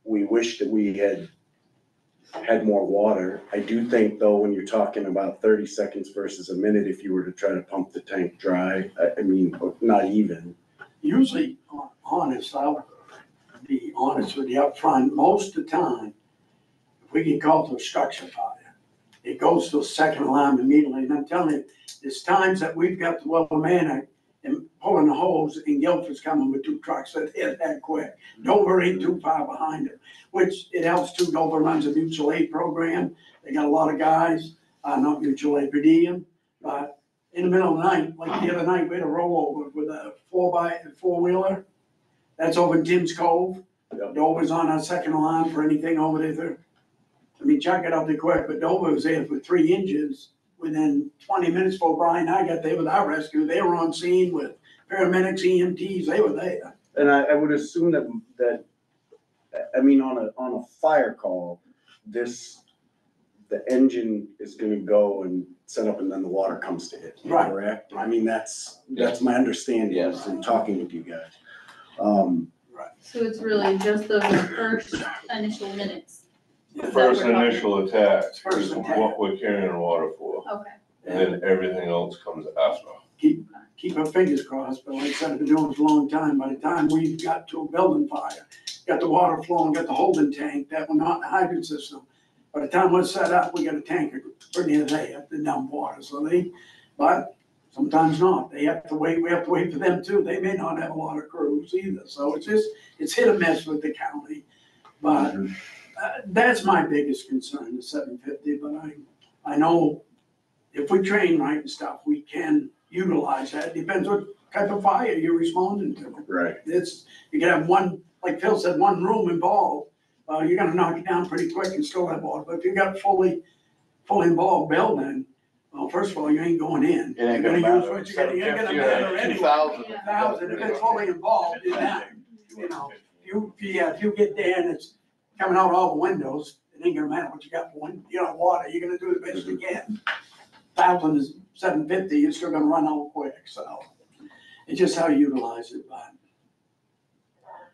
we wish that we had more water. I do think though, when you're talking about 30 seconds versus a minute, if you were to try to pump the tank dry, I mean, not even. Usually, honest, I'll be honest with you up front, most of the time, if we get called to a structure fire, it goes to a second alarm immediately, and I'm telling you, there's times that we've got the well man and pulling the hose, and Guilford's coming with 2 trucks, so they're that quick. Dover ain't too far behind it, which it helps too. Dover runs a mutual aid program, they got a lot of guys, not mutual aid, per diem, but in the middle of the night, like the other night, we had a rollover with a 4x4-wheeler. That's over in Tim's Cove. Yep. Dover's on our second alarm for anything over there. I mean, Chuck got out there quick, but Dover was there with 3 engines. Within 20 minutes before Brian and I got there with our rescue, they were on scene with paramedics, EMTs, they were there. And I would assume that, I mean, on a fire call, this the engine is gonna go and set up and then the water comes to it, Right. correct? I mean, that's my understanding Yes. from talking with you guys. So it's really just the first initial minutes. The that first we're talking- initial attack is First attack. what we're carrying water for, Okay, and then everything else comes after. Keep our fingers crossed, but like I said, I've been doing this a long time. By the time we got to a building fire, got the water flowing, got the holding tank, that one not in the hydrant system. By the time it's set up, we got a tanker pretty near there, the dump water, but sometimes not. They have to wait, we have to wait for them too. They may not have a lot of crews either, so it's hit or miss with the county. But that's my biggest concern, the 750, but I know if we train right and stuff, we can utilize that. Depends what type of fire you're responding to. Right. You can have one, like Phil said, one room involved, you're gonna knock it down pretty quick and still have water. But if you got fully involved building, well, first of all, you ain't going in. It ain't You're gonna use matter. what you ain't gonna 750 or matter anyway. 2,000. 1,000, if it's fully involved, if you get there and it's coming out all the windows, it ain't gonna matter what you got for water, you're gonna do the best you can. 1,000 is 750, you're still gonna run out quick, so it's just how you utilize it, but.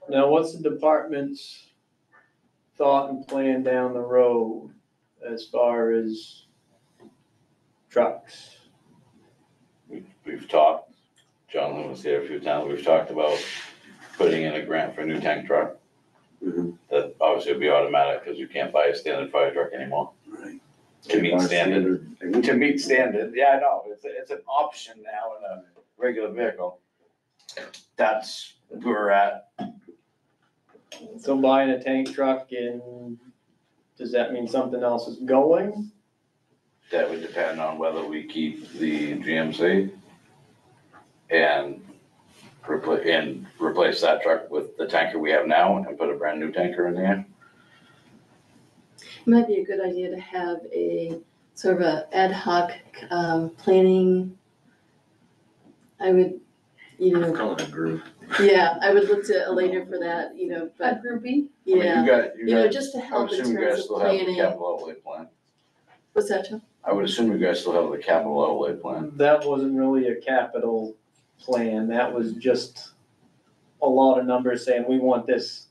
Now, what's the department's thought and plan down the road as far as trucks? We've talked, John Lewis here a few times, we've talked about putting in a grant for a new tank truck. Mhm. That obviously would be automatic, because you can't buy a standard fire truck anymore. Right. To meet standard. To meet standard, yeah, I know, it's an option now in a regular vehicle. That's where we're at. So buying a tank truck and does that mean something else is going? That would depend on whether we keep the GMC and replace that truck with the tanker we have now and put a brand new tanker in there. It might be a good idea to have a sort of a ad hoc planning. I would, Call it a group. yeah, I would look to Elena for that, a but groupie, I mean, yeah, you guys, just to I would help in assume you guys terms of still have the planning. capital outlay plan. What's that, Joe? I would assume you guys still have the capital outlay plan. That wasn't really a capital plan, that was just a lot of numbers saying, we want this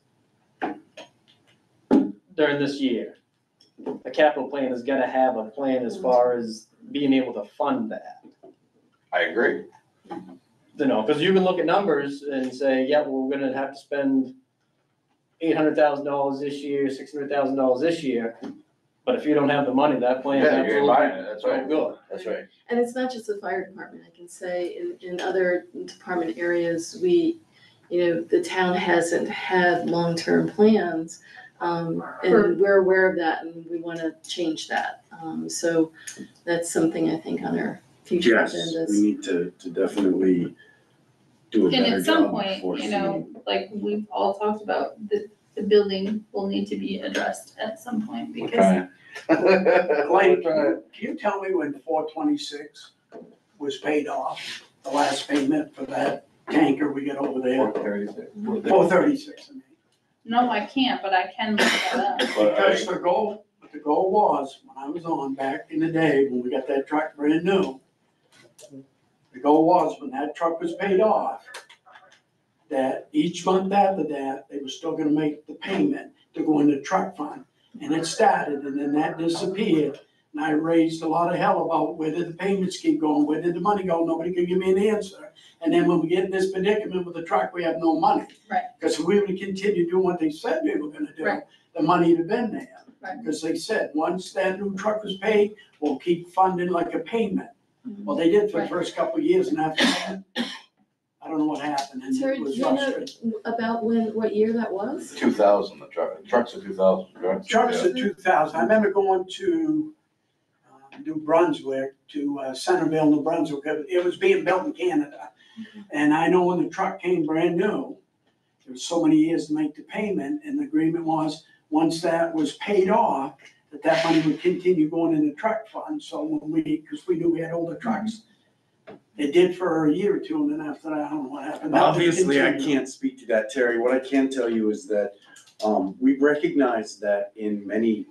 during this year. A capital plan has gotta have a plan as far as being able to fund that. I agree. Cause you can look at numbers and say, yeah, well, we're gonna have to spend $800,000 this year, $600,000 this year. But if you don't have the money, that plan's Yeah, you ain't buying it, absolutely that's no right. good. That's right. And it's not just the fire department, I can say, in other department areas, the town hasn't had long-term plans. And we're aware of that and we wanna change that. So that's something I think on our future Yes, we agendas. need to definitely do a and better at some job point, before seeing. like we've all talked about, the building will need to be addressed at some point We're because trying. We're Like, trying. can you tell me when 426 was paid off, the last payment for that tanker we got over there? 436, I mean. no, I can't, but I can look that up. Because the goal was, when I was on back in the day, when we got that truck brand new, the goal was when that truck was paid off, that each month after that, they were still gonna make the payment to go in the truck fund. And it started and then that disappeared. And I raised a lot of hell about where did the payments keep going? Where did the money go? Nobody could give me an answer. And then when we get in this predicament with the truck, we have no money. Right. Because if we would continue doing what they said they were gonna do, Right. the money would have been there. Right. Because they said, once that new truck was paid, we'll keep funding like a payment. Well, they did for the Right. first couple of years and after that, I don't know what happened and Terry, it do was you know frustrating. about what year that was? 2000, the trucks are 2000, correct? Trucks are 2000. I remember going to New Brunswick, to Centerville, New Brunswick. It was being built in Canada. And I know when the truck came brand new, there was so many years to make the payment, and the agreement was, once that was paid off, that money would continue going in the truck fund. So because we knew we had older trucks, it did for a year or two, and then after that, I don't know what happened. Obviously, I can't speak to that, Terry. What I can tell you is that we've recognized that in many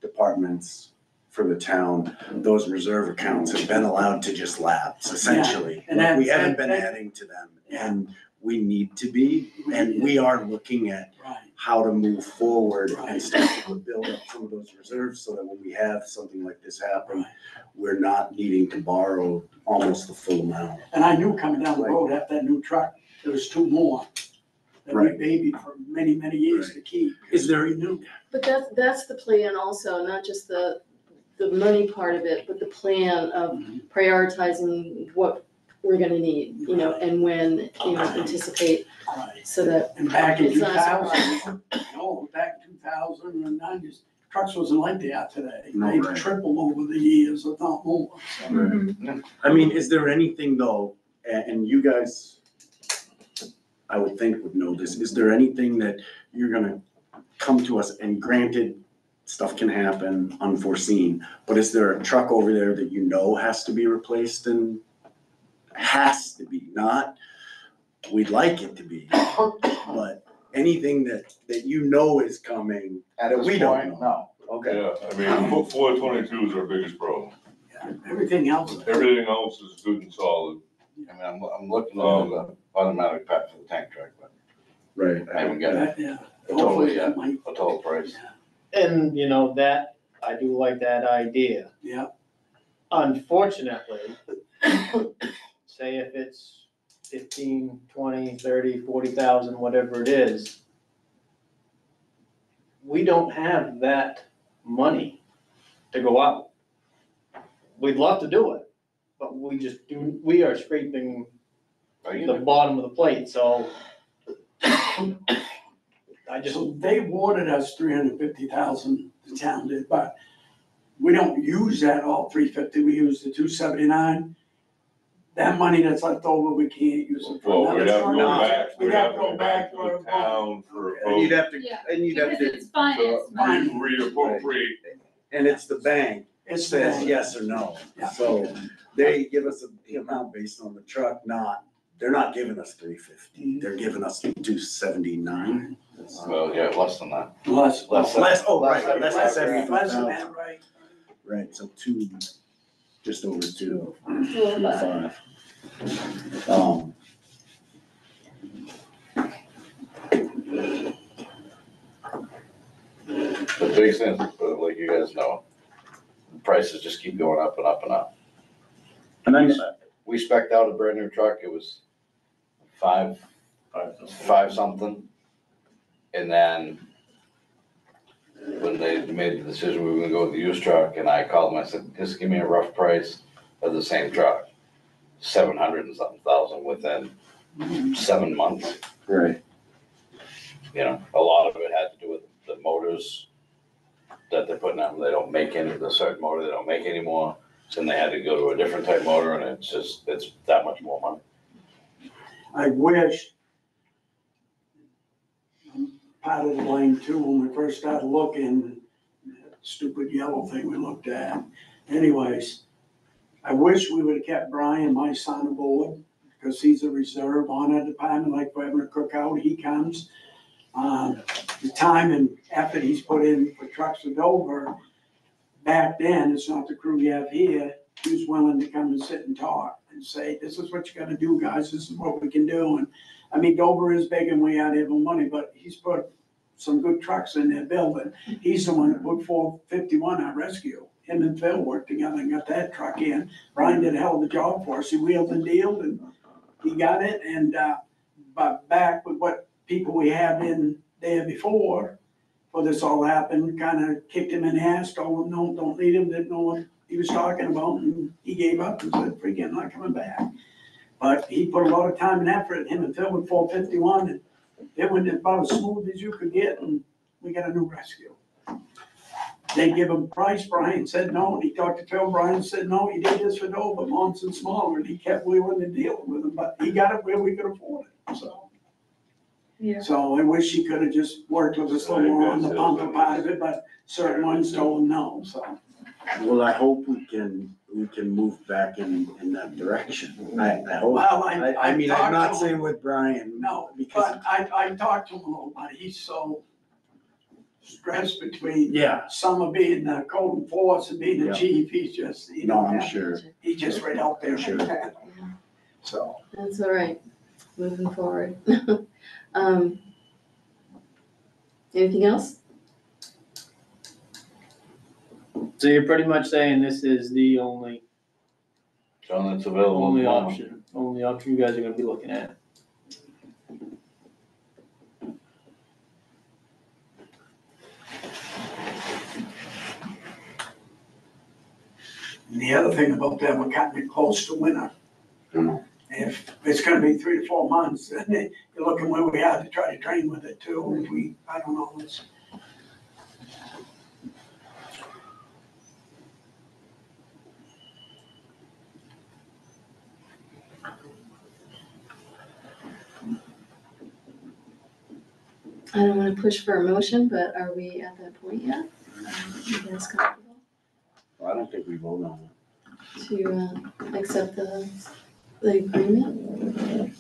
departments, for the town, those reserve accounts have been allowed to just lapse, essentially. And Like, we that- haven't been that- adding to them, Yeah. and we need to be, and we are looking at Right, how to move forward Right. and start to build up some of those reserves, so that when we have something like this happen, right. we're not needing to borrow almost the full amount. And I knew coming down the road after that new truck, there was two more that we Right. babied for many, many years to keep. Is there- We knew. But that's the plan also, not just the money part of it, but the plan of prioritizing what we're gonna need, you know, and when, you know, anticipate, Right. so that And back in it's two not a thousand, back in 2009, trucks wasn't like they are today. No, They've right. tripled over the years, if not more. So, I mean, is there anything though, and you guys, I would think would know this, is there anything that you're gonna come to us, and granted, stuff can happen unforeseen, but is there a truck over there that you know has to be replaced and has to be, not, we'd like it to be, but anything that you know is coming At that this we don't point, know? no. Okay, Yeah, I mean, 422 is our biggest problem. yeah, everything else. Everything else is good and solid. I mean, I'm looking at the automatic pack for the tank truck, but right. I haven't got a Yeah. total Hopefully yet, that might, a total price. And, you know, that, I do like that idea. yeah, Unfortunately, say if it's 15, 20, 30, 40,000, whatever it is, we don't have that money to go out. We'd love to do it, but we are scraping the bottom of the plate, so I just, so they awarded us 350,000, the town did, but we don't use that all 350, we use the 279. That money that's left over, we can't use it for Well, another we'd have to truck. go back, We'd have to go back to for the town for a And you'd vote have to, Yeah, and you'd have because to, it's finance to money. reappropriate. and it's the bank It's says the- yes or no. Yeah. So they give us the amount based on the truck, they're not giving us 350, they're giving us 279. Well, yeah, less than that. Less. Less than- Less, oh, less right, than less than Less 75,000. than that, right? Right, so just over 2, 205. 5. The big thing, like you guys know, prices just keep going up and up and up. And then, We spec'd out a brand new truck, it was five something. And then when they made the decision we were gonna go with the used truck, and I called them, I said, just give me a rough price of the same truck. 700 and something thousand within 7 months. right, You know, a lot of it had to do with the motors that they're putting on. They don't make the certain motor, they don't make anymore. So then they had to go to a different type motor, and it's that much more money. I wish, part of the blame too, when we first started looking, that stupid yellow thing we looked at. Anyways, I wish we would've kept Brian, my son, aboard, because he's a reserve on our department, like we're having a cookout, he comes. The time and effort he's put in for trucks to Dover, back then, it's not the crew we have here, he was willing to come and sit and talk and say, this is what you gotta do, guys, this is what we can do. And I mean, Dover is big and we out here for money, but he's put some good trucks in their building. He's the one that put 451 on rescue. Him and Phil worked together and got that truck in. Brian did a hell of a job for us. He wheeled and dealed and he got it. And, but back with what people we had in there before this all happened, kind of kicked him in the ass, told him, no, don't need him, didn't know what he was talking about. And he gave up and said, freaking not coming back. But he put a lot of time and effort, him and Phil with 451, and it went about as smooth as you could get, and we got a new rescue. They give him price, Brian said no, and he talked to Phil, Brian said no, he did this for Dover, Monson smaller, and he kept wheeling and dealing with him, but he got it where we could afford it, so. Yeah. So I wish he could have just worked with us a little more on the pumper part of it, but certain ones told him no, so. well, I hope we can move back in that direction. I hope. Well, I mean, talked I'm not to him. saying with Brian. No, because but I talked to him a little, but he's so stress between Yeah, Summer being the code enforcer and being the Yeah. chief, he's just, you no, know, I'm sure. he's just right out there Sure. like that. So, That's all right, moving forward. Anything else? So you're pretty much saying this is the only John, that's available. at the moment. only option you guys are gonna be looking at. and the other thing about that, we're cutting it close to winter. Mhm. If it's gonna be 3 to 4 months, then you're looking where we are to try to train with it too. If we, I don't know, it's. I don't wanna push for a motion, but are we at that point yet? You guys comfortable I don't think we vote on it. to, accept the agreement?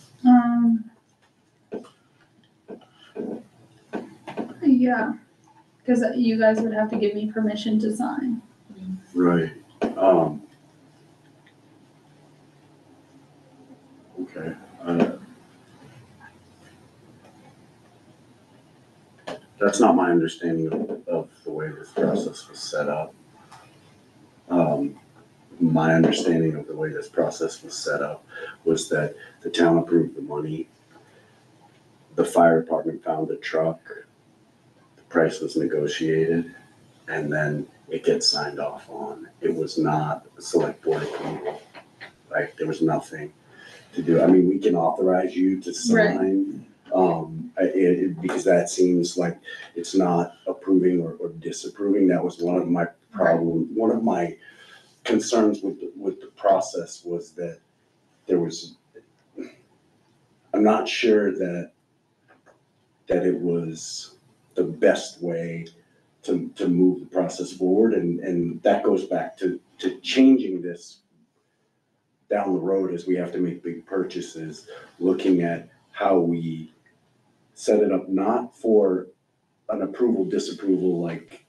Yeah, cause you guys would have to give me permission to sign. Right, okay, that's not my understanding of the way this process was set up. My understanding of the way this process was set up was that the town approved the money. The fire department found a truck, the price was negotiated, and then it gets signed off on. It was not a select board approval, right? There was nothing to do. I mean, we can authorize you to sign, because that seems like it's not approving or disapproving. That was one of my one of my concerns with the process was that there was, I'm not sure that it was the best way to move the process forward, and that goes back to changing this down the road as we have to make big purchases, looking at how we set it up, not for an approval, disapproval, like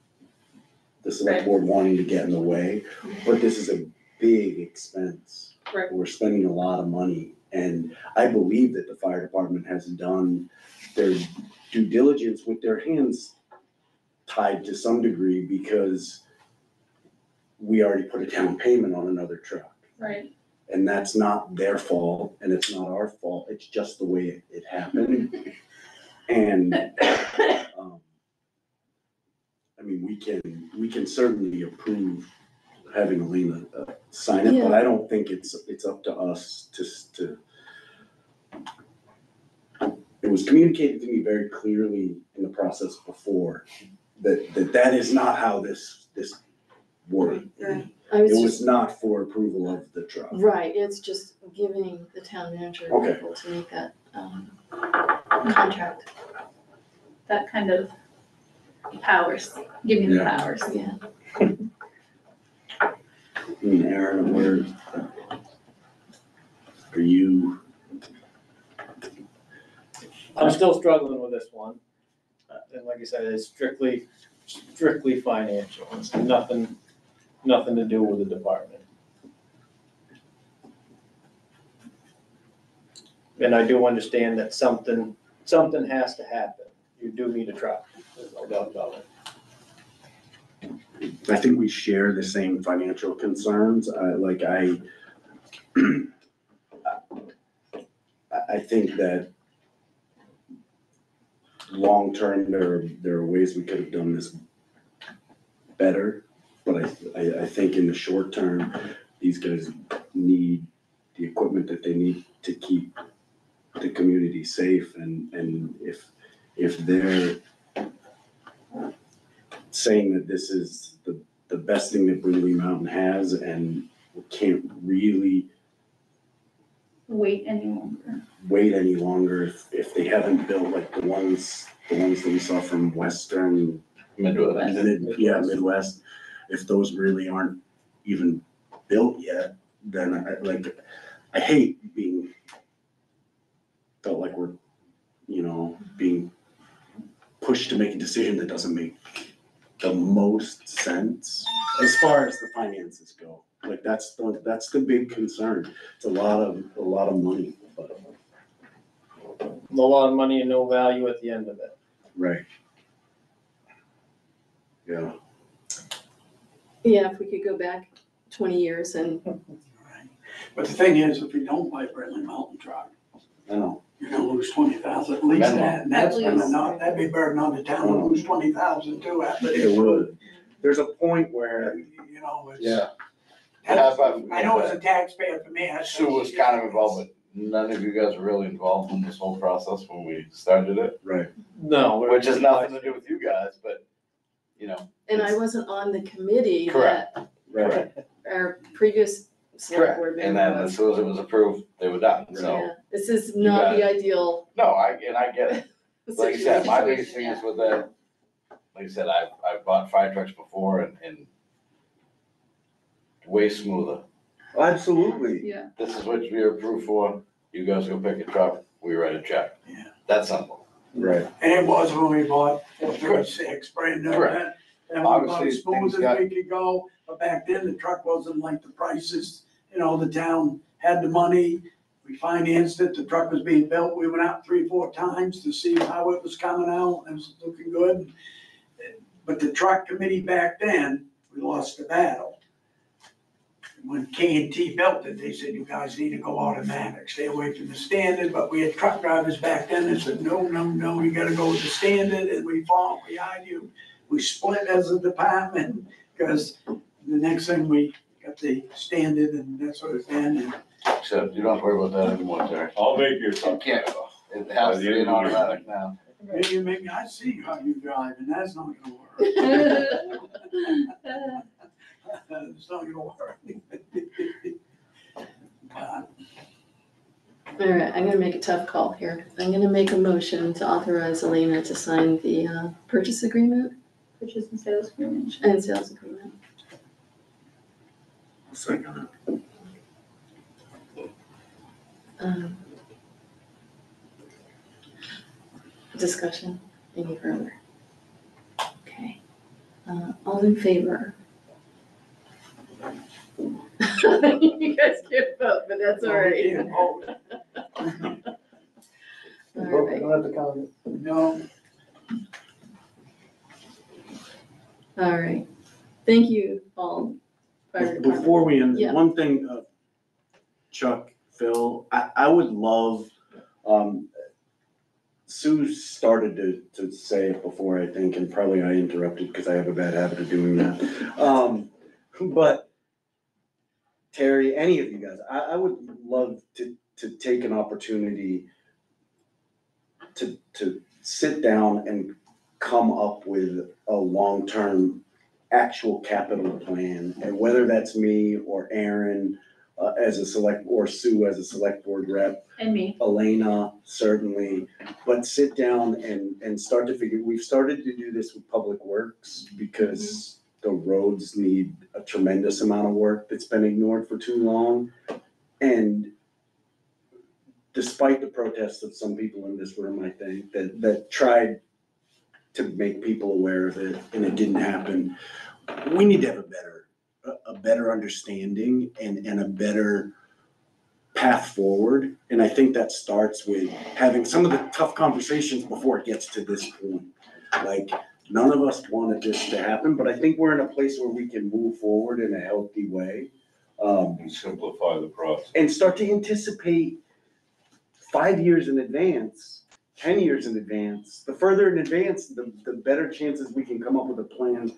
the select board wanting to get in the way, but this is a big expense. Right. We're spending a lot of money, and I believe that the fire department has done their due diligence with their hands tied to some degree, because we already put a down payment on another truck. Right. And that's not their fault, and it's not our fault, it's just the way it happened. And, I mean, we can certainly approve having Alina sign it, but I don't think it's up to us to. It was communicated to me very clearly in the process before, that is not how this worked. Right. It was not for approval of the truck. Right, it's just giving the town manager Okay. approval to make that, contract, That kind of powers, give me the Yeah. powers. yeah. I mean, Aaron, are you, I'm still struggling with this one. And like I said, it's strictly financial. It's nothing to do with the department. And I do understand that something has to happen. You do need a truck, there's no doubt about it. I think we share the same financial concerns, I think that long-term, there are ways we could have done this better, but I think in the short term, these guys need the equipment that they need to keep the community safe, and if they're saying that this is the best thing that Brindley Mountain has, and we can't really Wait any longer. wait any longer if they haven't built like the ones that we saw from Western, Midwest, if those really aren't even built yet, then I hate felt like we're, being pushed to make a decision that doesn't make the most sense as far as the finances go. Like, that's the big concern. It's a lot of money, but. A lot of money and no value at the end of it. Right. Yeah. Yeah, if we could go back 20 years and, But the thing is, if we don't buy Brindley Mountain truck, I know. you're gonna lose 20,000, at least that, and that's At least. that'd be a burden on the town to lose 20,000 too, after It they. would. There's a point where, You know, it's. yeah, I know as a taxpayer for me, I. Sue was kind of involved, but none of you guys were really involved in this whole process when we started it, right. No. which has nothing to do with you guys, but, you know. and I wasn't on the committee Correct. that Right. our previous select board And member then as was. soon as it was approved, they were done, so. Yeah, this is not the ideal No, I get it. Like I said, my biggest situation, thing is with that, like I said, I've bought fire trucks before and way smoother. Absolutely. Yeah. This is what you're approved for, you guys go pick a truck, we write a check. Yeah. That's simple. Right. And it was when we bought 436, brand new. Correct. And we bought Obviously, as smooth things as got- we could go, but back then the truck wasn't like the prices, the town had the money. We financed it, the truck was being built, we went out 3-4 times to see how it was coming out, it was looking good. But the truck committee back then, we lost the battle. When K&T built it, they said, you guys need to go automatic, stay away from the standard, but we had truck drivers back then that said, no, you gotta go with the standard, and we fought, we argued. We split as a department, because the next thing we got the standard and that sort of thing, and Except you don't have to worry about that anymore, Terry. I'll make your You truck. can't, it has to be an automatic now. you make me, I see how you drive, and that's not gonna work. It's not gonna work. All right, I'm gonna make a tough call here. I'm gonna make a motion to authorize Elena to sign the purchase agreement Purchase and sales agreement. and sales agreement. Second. Discussion, any further? Okay, all in favor? You guys can't vote, but that's all right. We can't vote. All right, Don't have to count it. No, all right. Thank you all. Fire department. Before we end, Yeah. one thing, Chuck, Phil, I would love, Sue started to say it before, I think, and probably I interrupted because I have a bad habit of doing that. But Terry, any of you guys, I would love to take an opportunity to sit down and come up with a long-term actual capital plan, and whether that's me or Aaron or Sue as a select board rep, And me. Elena certainly, but sit down and start to figure, we've started to do this with Public Works because the roads need a tremendous amount of work that's been ignored for too long. And despite the protests of some people in this room, I think, that tried to make people aware of it and it didn't happen, we need to have a better understanding and a better path forward. And I think that starts with having some of the tough conversations before it gets to this point. Like, none of us wanted this to happen, but I think we're in a place where we can move forward in a healthy way. And simplify the process. And start to anticipate 5 years in advance, 10 years in advance. The further in advance, the better chances we can come up with a plan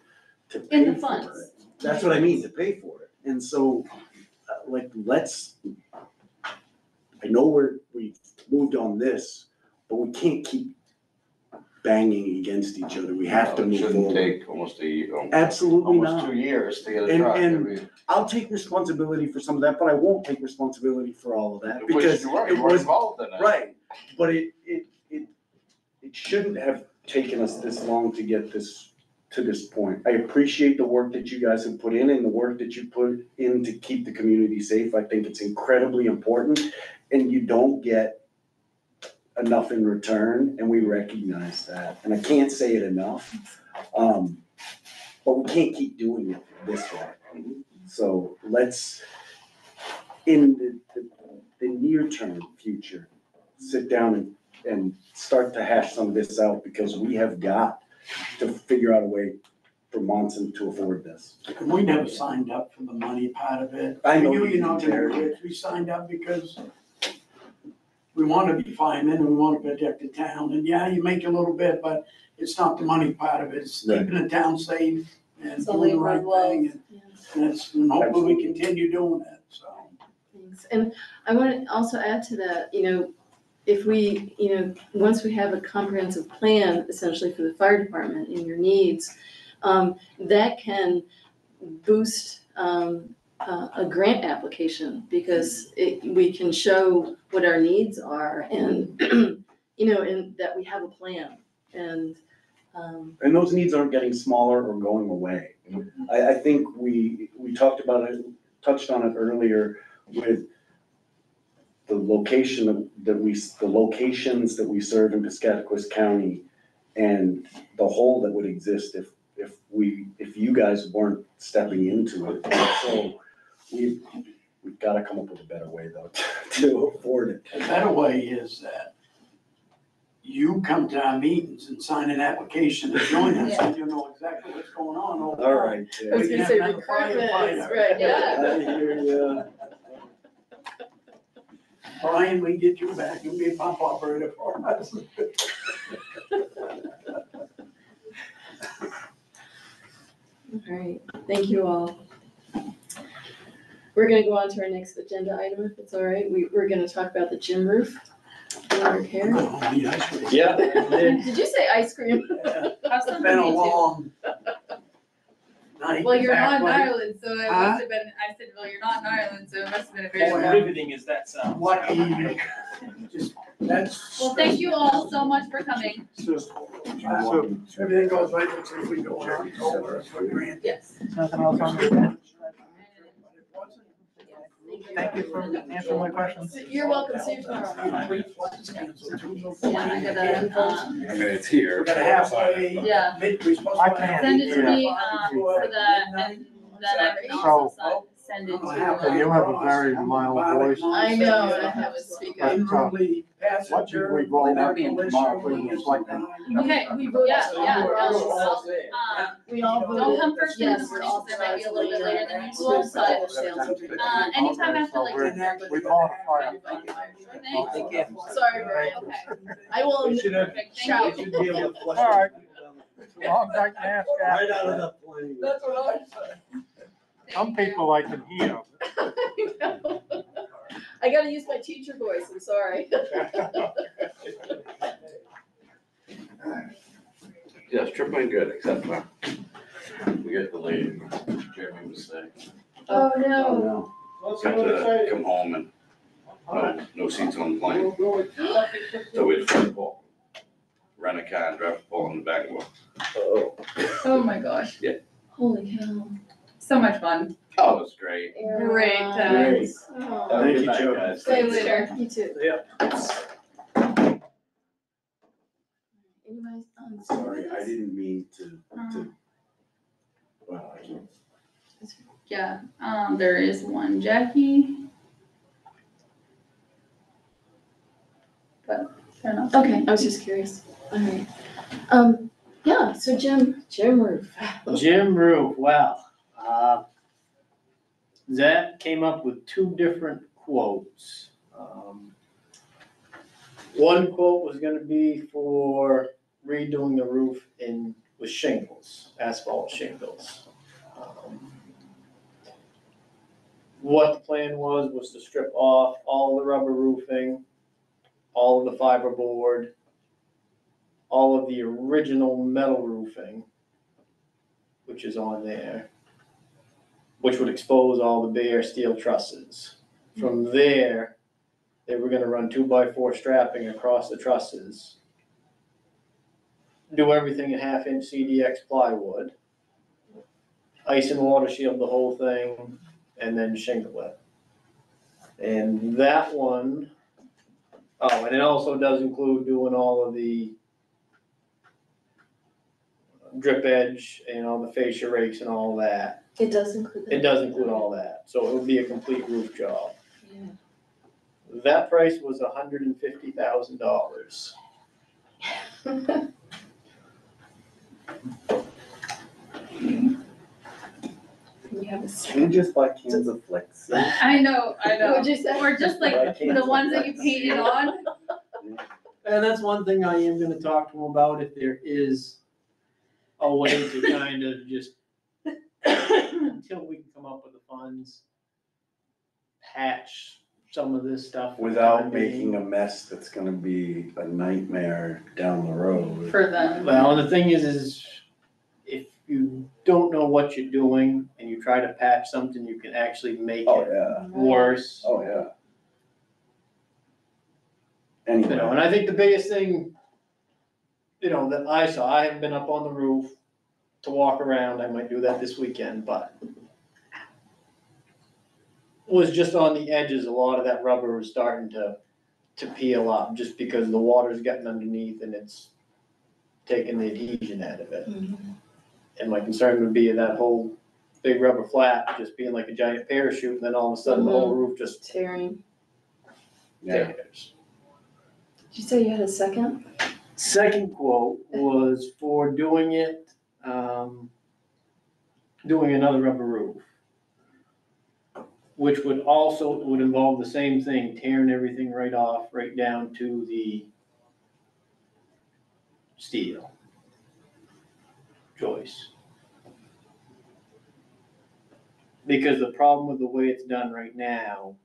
to pay In the for funds. it. That's what I mean, to pay for it. And so, I know we've moved on this, but we can't keep banging against each other. We have to It move shouldn't forward. take almost a year. Absolutely Almost not. 2 years to get a And- truck. and- I mean, I'll take responsibility for some of that, but I won't take responsibility for all of that which because you were it was involved in that. right. But it shouldn't have taken us this long to get to this point. I appreciate the work that you guys have put in and the work that you put in to keep the community safe. I think it's incredibly important, and you don't get enough in return, and we recognize that, and I can't say it enough. But we can't keep doing it this way. So let's, in the near-term future, sit down and start to hash some of this out, because we have got to figure out a way for Monson to afford this. And we never signed up for the money part of it. I know We knew you you're not didn't, gonna Terry. do it. We signed up because we wanna be firemen and we wanna protect the town. And yeah, you make a little bit, but it's not the money part of it. It's Right. keeping the town safe and It's a doing the labor right of love. thing. And hopefully we continue doing it, so. Thanks. And I want to also add to that, if we, once we have a comprehensive plan essentially for the fire department and your needs, that can boost a grant application, because we can show what our needs are and, and that we have a plan. And those needs aren't getting smaller or going away. I think we talked about it, touched on it earlier with the locations that we serve in Piscataquis County, and the hole that would exist if you guys weren't stepping into it. So we've gotta come up with a better way though to afford it. The better way is that you come to our meetings and sign an application to join us, and you know exactly what's going on. All right, I was Terry. gonna say recruitment is right, yeah. I hear ya. Brian, we get you back and be a pump operator for us. All right, thank you all. We're gonna go on to our next agenda item, if it's all right. We're gonna talk about the gym roof and repair. Oh, need ice cream. Yeah. Did you say ice cream? It's been a long night. Well, you're not in Exactly. Ireland, so it Huh? must have been, I said, well, you're not in Ireland, so it must have been a very Oh, long. yeah. Riveting as that sounds. What just, that's. Well, thank you all so much for coming. Everything goes right until we go on over for grant. Yes. Nothing else on the agenda? Thank you for answering my questions. You're welcome, see you tomorrow. Yeah, I gotta, I mean, it's here. We're gonna halfway. Yeah. We're supposed I to- can't. send it to me, Yeah. for the, and then I can also send it to. You have a very mild voice. I know, I have to speak up. Unruly What did passenger. we vote on medical tomorrow? issue, It's like Okay, We voted. yeah, We all voted. don't come first thing in the Yes, morning, all because I might be a little bit later than usual, Both but, sides of sales. anytime after like. We bought a fire. Thanks. Sorry, Brian. Okay. I will. Perfect, Shout. thank you. All right. Long night mask Right out of out. the plane. That's what I said. Some people I can hear. I gotta use my teacher voice, I'm sorry. Yes, trip went good, except for we got delayed, Jeremy was saying. Oh, Oh, no. no. Got to come home and no seats on the plane. So we had to fly Paul. Rent a car and drive Paul in the back of it. Oh. Oh my gosh, Holy cow. so much fun. Oh, it was great. Great times. Oh. Have a Thank good you, night, Joe. guys. See you later. You too. Yeah. Anybody? Sorry, I didn't mean to, well, I can't. Yeah, there is one Jackie. But they're not. Okay, I was just curious. All right. Yeah, so gym roof. Jim Roof, well, Zach came up with two different quotes. One quote was gonna be for redoing the roof with shingles, asphalt shingles. What the plan was to strip off all the rubber roofing, all of the fiberboard, all of the original metal roofing, which is on there, which would expose all the bare steel trusses. From there, they were gonna run 2x4 strapping across the trusses, do everything in 1/2-inch CDX plywood, ice and water shield the whole thing, and then shingle it. And that one, Oh, and it also does include doing all of the drip edge and all the fascia rakes and all that. It does include that. It does include all that, so it would be a complete roof job. Yeah. That price was $150,000. You have a Can second. we just buy cans of Flex? I know, What'd you say? Or just like Like the ones that you painted on. And that's one thing I am gonna talk to him about, if there is a way to kind of just, until we can come up with the funds, patch some of this stuff. for the Without time being. making a mess that's gonna be a nightmare down the road. For them. Well, the thing is if you don't know what you're doing and you try to patch something, you can actually make Oh, it yeah, worse. oh, yeah. You know, Anyway, and I think the biggest thing, that I saw, I haven't been up on the roof to walk around, I might do that this weekend, but was just on the edges, a lot of that rubber was starting to peel up, just because the water's getting underneath and it's taking the adhesion out of it. Mhm. And my concern would be that whole big rubber flap just being like a giant parachute, and then all of a sudden the whole roof just Tearing. yeah, tears. Did you say you had a second? Second quote was for doing it, doing another rubber roof, which would involve the same thing, tearing everything right off, right down to the steel joist. Because the problem with the way it's done right now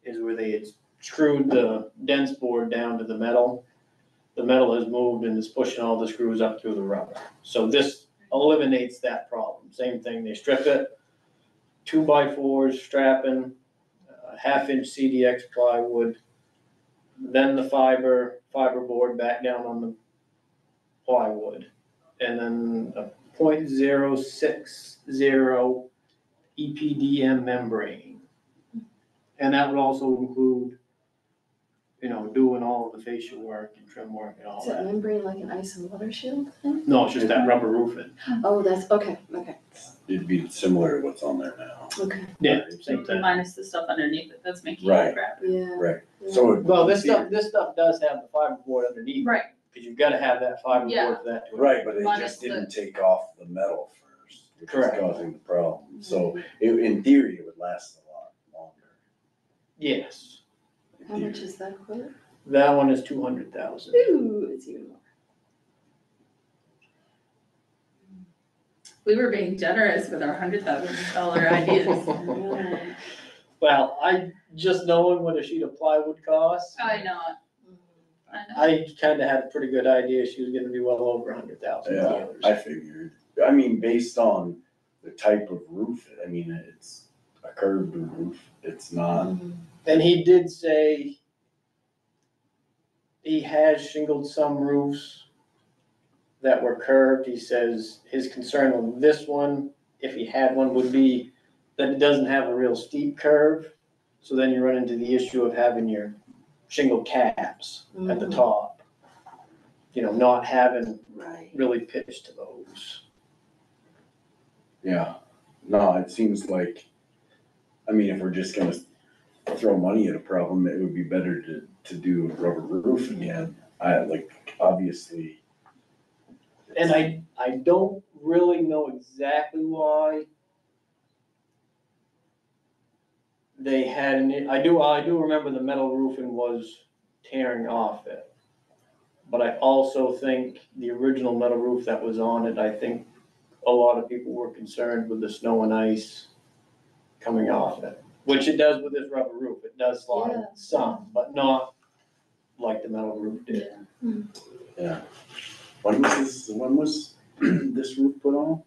is where they had screwed the dense board down to the metal. The metal has moved and is pushing all the screws up through the rubber. So this eliminates that problem. Same thing, they strip it, 2x4s, strapping, half-inch CDX plywood, then the fiber board back down on the plywood, and then a .060 EPDM membrane. And that would also include, doing all of the facial work and trim work and all Is that that. membrane like an ice and water shield thing? No, it's just that rubber roofing. Oh, that's, okay. it'd be similar to what's on there now. Okay, Yeah, same thing. Minus the stuff underneath it that's making Right. it crap. yeah. Right, so. it- Well, this stuff does have the fiberboard underneath, Right, because you've gotta have that fiberboard Yeah. for that to. Right, but it Minus just the- didn't take off the metal first, which is Correct. causing the problem. So in theory, it would last a lot longer. Yes, in How much theory. is that quote? that one is 200,000. Ooh, it's even more. we were being generous with our $100,000 ideas. Yeah. Well, just knowing what a sheet of plywood costs, I know it, I know. I kinda had a pretty good idea she was gonna be well over $100,000. I figured, I mean, based on the type of roof, I mean, it's a curved roof, it's not, And he did say he has shingled some roofs that were curved. He says his concern on this one, if he had one, would be that it doesn't have a real steep curve. So then you run into the issue of having your shingle caps at the Mhm. top. Not having Right. really pitched to those. yeah. No, it seems like, I mean, if we're just gonna throw money at a problem, it would be better to do a rubber roof again. Obviously, And I don't really know exactly why they had I do remember the metal roofing was tearing off it. But I also think the original metal roof that was on it, I think a lot of people were concerned with the snow and ice coming off it. Which it does with this rubber roof, it does slide Yeah. some, but not like the metal roof did. yeah. When was this roof put on?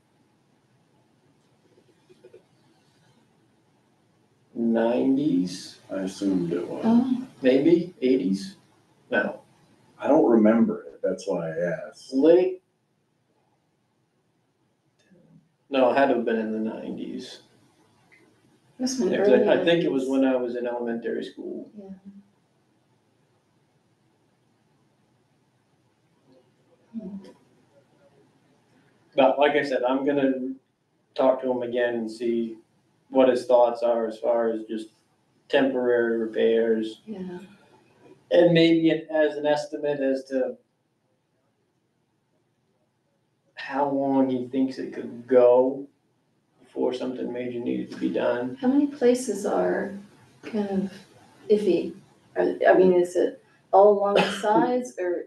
90s, I assumed it was. Oh, maybe, 80s? No, I don't remember it, that's why I asked. late. No, it had to have been in the 90s. must've been Yeah, 'cause early I think it was 90s. when I was in elementary school. But like I said, I'm gonna talk to him again and see what his thoughts are as far as just temporary repairs. Yeah, And maybe as an estimate as to how long he thinks it could go before something major needed to be done. how many places are kind of iffy? I mean, is it all along the sides or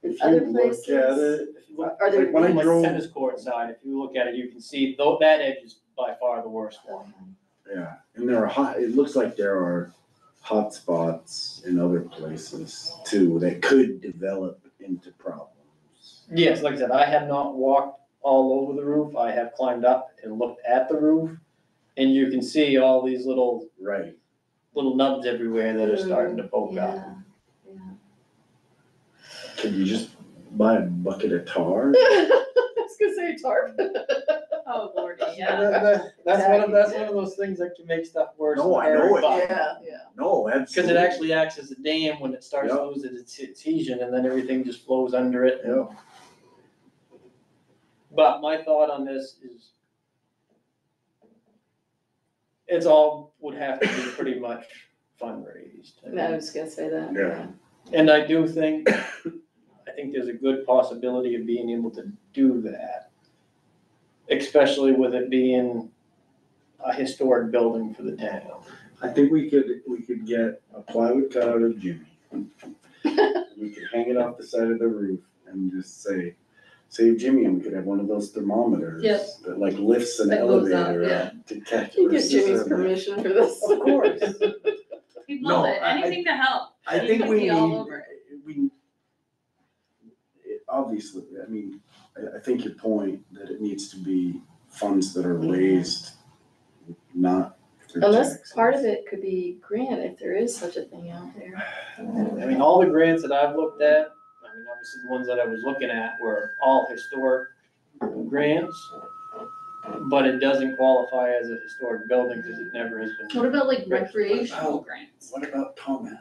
If other you look at places? it, If you look, Are there- like when I like drove, tennis court side, if you look at it, you can see though that edge is by far the worst one. yeah, and there are hot, it looks like there are hot spots in other places too that could develop into problems. Yes, like I said, I have not walked all over the roof. I have climbed up and looked at the roof. And you can see all these little Right. nubs everywhere that are starting to poke up. Yeah, yeah. Could you just buy a bucket of tar? I was gonna say tarp. Oh, Lordy, That's one of those things that can make stuff worse. No, than I know hurt, it. but- Yeah. No, Because absolutely. it actually acts as a dam when it starts Yeah. losing its adhesion and then everything just flows under it. Yeah. But my thought on this is it's all would have to be pretty much fundraised. I was gonna say that, Yeah. And I do think, I think there's a good possibility of being able to do that. Especially with it being a historic building for the town. I think we could get a plywood cutout of Jimmy. We could hang it off the side of the roof and just say, save Jimmy, and we could have one of those thermometers. Yep. That like lifts an That goes up, elevator yeah. up to catch. You or get Jimmy's something. permission for this. Of course. We'd No, love it, I- anything to help. I He think would we be all need, over it. obviously, I mean, I think your point that it needs to be funds that are raised, not through Unless taxes. part of it could be grant, if there is such a thing out there. I mean, all the grants that I've looked at, I mean, obviously the ones that I was looking at were all historic grants. But it doesn't qualify as a historic building because it never has been. What about like recreational grants? What about comment?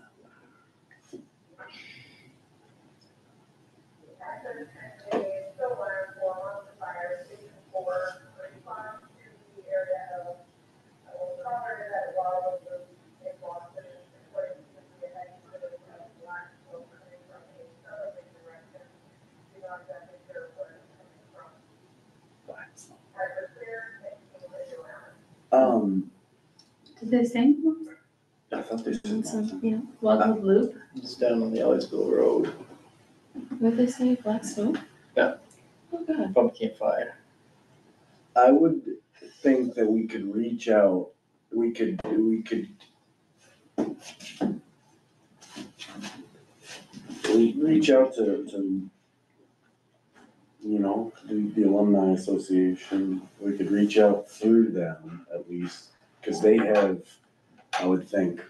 Did they say? I thought they said Monson, yeah, Wildwood Loop, It's down on the Ellisville Road, what did they say, Black Smoke? Yeah. Oh, God. probably can't fire. I would think that we could reach out, we could reach out to, you know, the alumni association. We could reach out through them at least, because they have, I would think,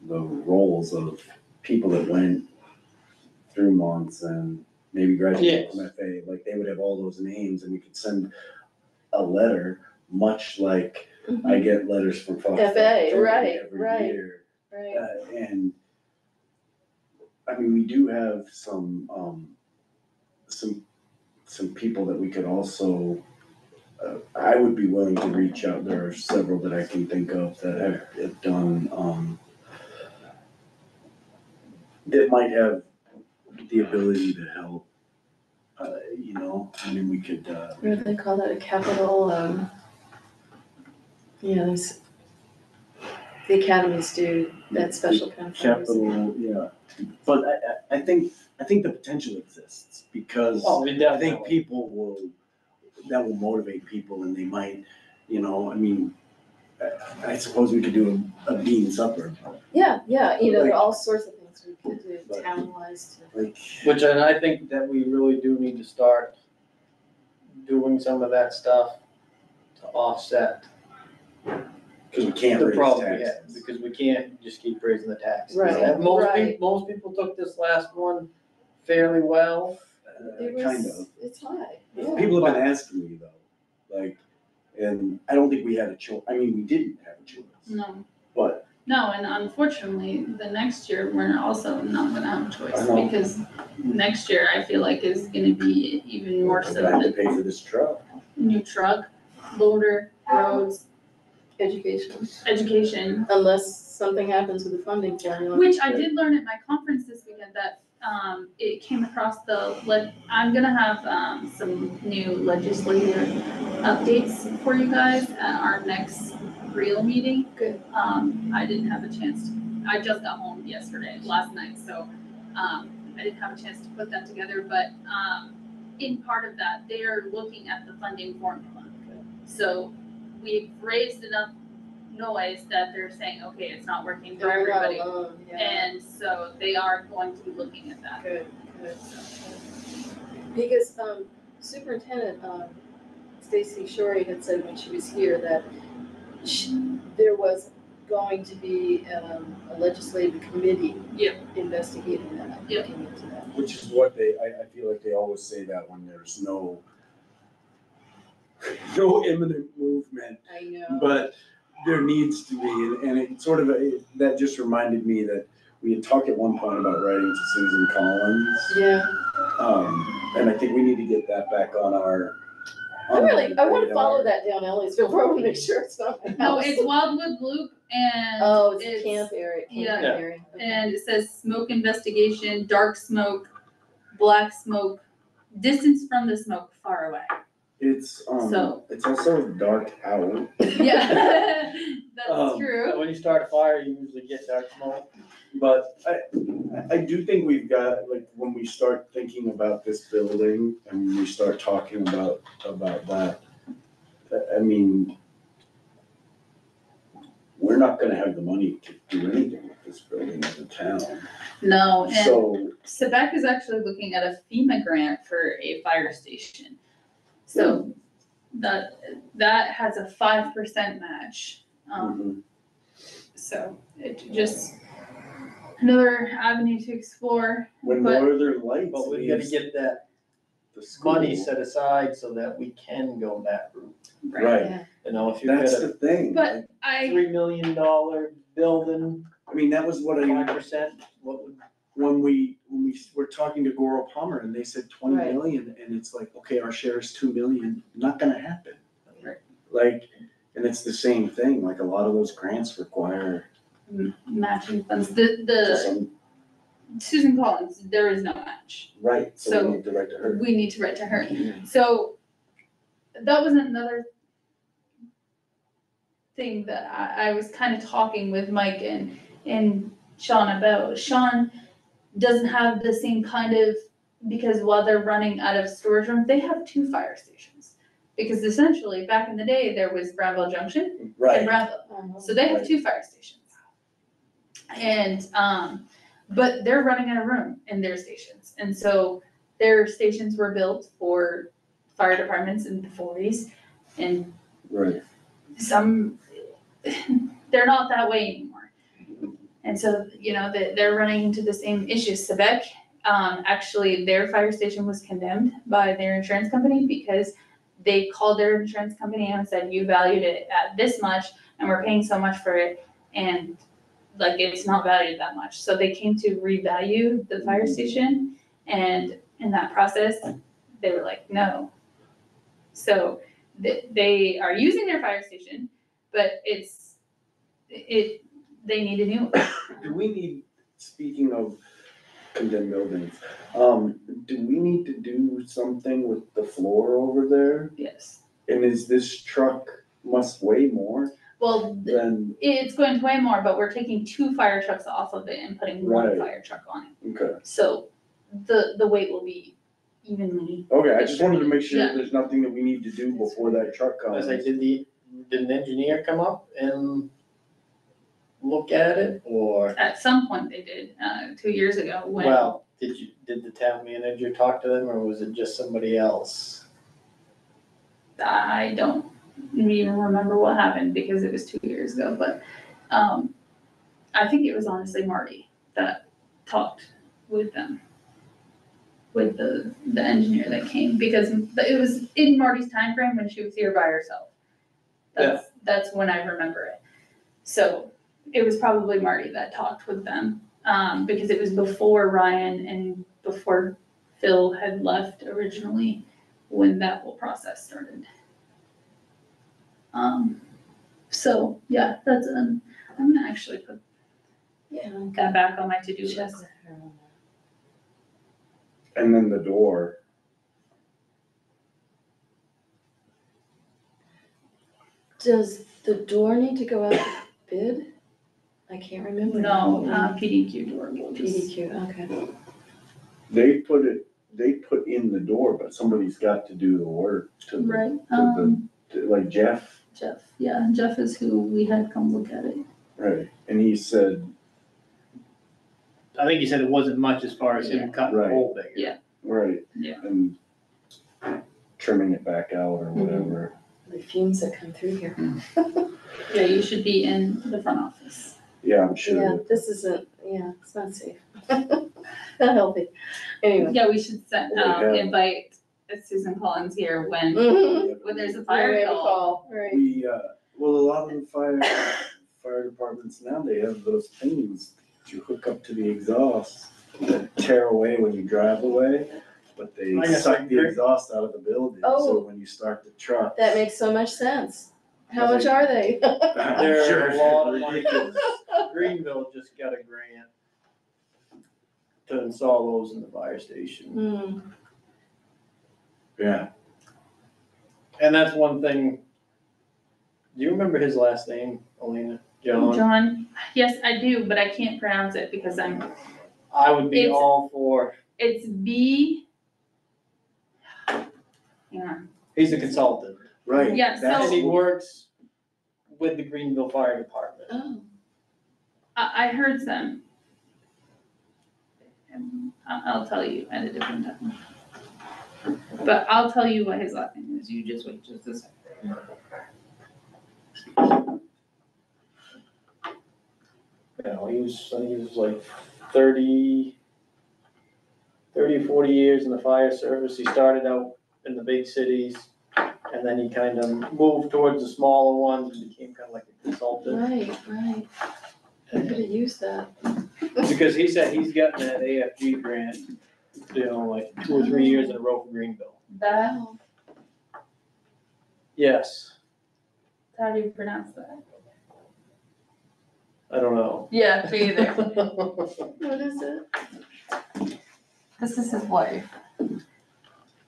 the roles of people that went through Monson, maybe graduated from FA, like they would have all those names and we could send a letter, much like I get letters from Fox. FA, right, every right. year. Right, And, I mean, we do have some people that we could also, I would be willing to reach out. There are several that I can think of that have done, that might have the ability to help. You know, I mean, we could, what do they call that, a capital, yeah, there's, the academies do that special kind of fundraising. capital, yeah. But I think the potential exists because Oh, we I definitely. think people that will motivate people and they might, you know, I mean, I suppose we could do a bean supper, Yeah, you know, there Like- are all sorts of things we could do But- town-wise to. like, Which, and I think that we really do need to start doing some of that stuff to offset because we can't the raise problem we have, taxes. because we can't just keep raising the taxes. Right, And right. most people took this last one fairly well. It Kind was, of. it's high, yeah. People have been asking me though, like, and I don't think we had a choice. I mean, we didn't have a choice, No. but No, and unfortunately, the next year, we're also not gonna have a choice, I know. because next year, I feel like is gonna be even more We're so gonna have to than pay for this truck. new truck, loader, roads, Education, education. unless something happens with the funding formula. Which I did learn at my conference this weekend that, it came across I'm gonna have, some new legislative updates for you guys at our next real meeting. Good. I didn't have a chance I just got home last night, so, I didn't have a chance to put that together, but, in part of that, they are looking at the funding formula. So we've raised enough noise that they're saying, okay, it's not working for They're not everybody. alone, yeah. And so they are going to be looking at that. Good. Because, Superintendent, Stacy Shorey had said when she was here that there was going to be, a legislative committee. Yep. Investigating that, Yep. looking into that. Which is what I feel like they always say that when there's no imminent movement, I know. but there needs to be, and it sort of, that just reminded me that we had talked at one point about writing to Susan Collins. Yeah, And I think we need to get that back on our. I wanna radar. follow that down Ellisville Road and make sure it's not my house. No, it's Wildwood Loop and. Oh, it's a camp area, yeah. camping area. Okay. And it says smoke investigation, dark smoke, black smoke, distance from the smoke, far away. It's, So- it's also dark out. Yeah, that's true. When you start a fire, you usually get dark smoke. But I do think we've got, like, when we start thinking about this building and we start talking about that, I mean, we're not gonna have the money to do anything with this building as a town. No, and So, Quebec is actually looking at a FEMA grant for a fire station. So that has a 5% match. So it just, another avenue to explore. when But- Northern Lights But we gotta leaves get that the school. money set aside so that we can go that route. Right, Yeah. You know, if you've got that's a the thing. But $3 million building, I mean, that was what 5%, what would, when we were talking to Goro Palmer and they said 20 Right. million, and it's like, okay, our share is 2 million, not gonna happen. Right. Like, and it's the same thing, like a lot of those grants require matching funds, some, Susan Collins, there is no match. right, so So- we need to write to her. We need to write to her. So that was another thing that I was kind of talking with Mike and Sean about. Sean doesn't have the same kind of, because while they're running out of storage room, they have 2 fire stations. Because essentially, back in the day, there was Brownville Junction and Right, Brownville. So they have 2 fire stations. And, but they're running out of room in their stations. And so their stations were built for fire departments in the 40s. And right, some, they're not that way anymore. And so, they're running into the same issues. Quebec, actually, their fire station was condemned by their insurance company because they called their insurance company and said, you valued it at this much and we're paying so much for it. And like, it's not valued that much. So they came to revalue the fire station, and in that process, they were like, no. So they are using their fire station, but they need a new one. do we need, speaking of condemned buildings, do we need to do something with the floor over there? Yes. And is this truck must weigh more Well, than, it's going to weigh more, but we're taking 2 fire trucks off of it and putting one Right. fire truck on it. okay, So the weight will be evenly. okay, I just wanted to make sure Yeah. there's nothing that we need to do before that truck comes. as I did an engineer come up and look at it, or, At some point they did, 2 years ago when. well, did the town manager talk to them, or was it just somebody else? I don't even remember what happened because it was 2 years ago, but, I think it was honestly Marty that talked with them. With the engineer that came, because it was in Marty's time frame when she was here by herself. That's when I remember it. So it was probably Marty that talked with them, because it was before Ryan and before Phil had left originally, when that whole process started. So, yeah, that's, I'm gonna actually put Yeah. that back on my to-do list. And then the door, Does the door need to go out to bid? I can't remember. No, PDQ door will just. PDQ, okay. they put in the door, but somebody's got to do the work to the, Right, like Jeff, Jeff, yeah, Jeff is who we had come look at it. right, and he said, I think you said it wasn't much as far as him cutting the Right. hole bigger. Yeah. right. Yeah. And trimming it back out or whatever. The fumes that come through here. Yeah, you should be in the front office. Yeah, I'm Yeah, sure. this isn't, yeah, it's not safe. Not healthy. Anyway. Yeah, we should send, Yeah. invite Susan Collins here when there's a We fire have a call. Right. We, well, a lot of the fire departments now, they have those things that you hook up to the exhaust that tear away when you drive away, but they I guess suck I the agree. exhaust out of the building, Oh. so when you start the truck. That makes so much sense. How much are they? They're a lot of money, 'cause Greenville just got a grant to install those in the fire station. Hmm, Yeah, And that's one thing. Do you remember his last name, Elena? John? John, yes, I do, but I can't pronounce it because I would be It's- all for, it's B. Hang on, he's a consultant. right. Yeah, so- That's And he what- works with the Greenville Fire Department. oh, I heard some. I'll tell you at a different time. But I'll tell you what his last name is, you just wait just a second. You know, he was like 30, 40 years in the fire service. He started out in the big cities, and then he kind of moved towards the smaller ones and became kind of like a consultant. right. I could have used that. Because he said he's gotten that AFG grant, you know, like 2 or 3 years in a row for Greenville. That, Wow. Yes, how do you pronounce that? I don't know. Yeah, me either. What is it? This is his wife.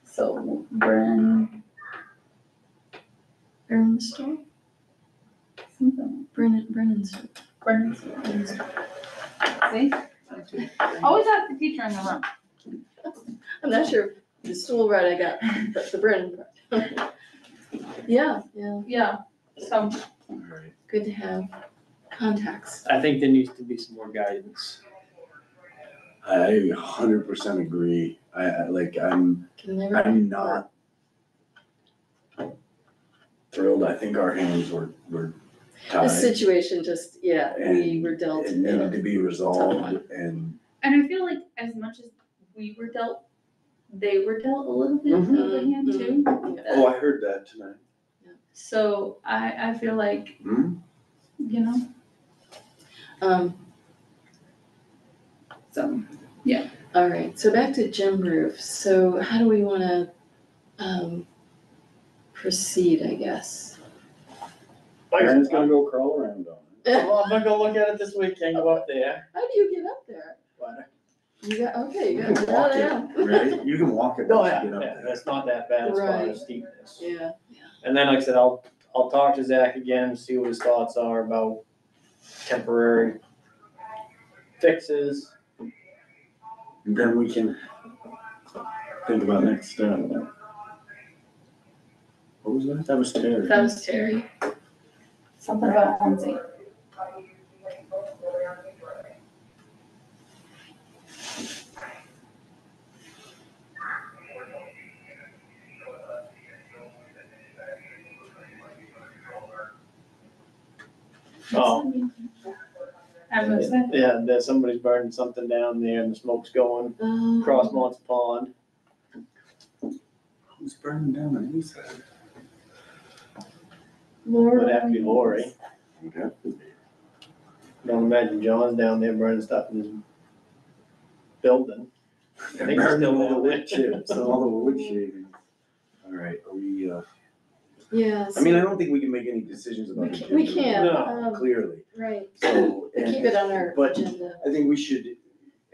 So, Brennan, Bernstone? something, Brennan's. Brennan. See? Always ask the teacher in the room. I'm not sure the stool right I got, but the Brennan part. Yeah, Yeah, so, Right. good to have contacts. I think there needs to be some more guidance. I 100% agree. I'm Can never. not thrilled. I think our hands were The tied. situation just, yeah, we were dealt. It needed to be tough resolved one. and and I feel like as much as we were dealt, they were dealt a little bit of a hand too. oh, I heard that tonight. So I feel like, Hmm? you know, so, All right, so back to gym roof. So how do we wanna, proceed, I guess? Aaron's gonna go crawl around on it. Well, I'm gonna go look at it this weekend, go up there. How do you get up there? But- You got, okay, you You got, can walk oh, yeah. it, right? You can walk it No, once yeah, you get up yeah, there. that's not that bad as far Right. as steepness. Yeah, And then, like I said, I'll talk to Zach again, see what his thoughts are about temporary fixes. And then we can think about next step. What was that? That was Terry. that was Terry. something about Lindsay. Oh, I was gonna say, yeah, there's somebody's burning something down there and the smoke's going across Monson Pond. Who's burning down on the east side? Lord. Would have to be Lori. Would have to be. Don't imagine John's down there burning stuff in his building. I think it's Burning still all the there. wood chips, all the wood shavings. All right, are we, Yes. I mean, I don't think we can make any decisions about the We agenda. can't, No. Clearly, right. so. We'll keep it on our But agenda. I think we should,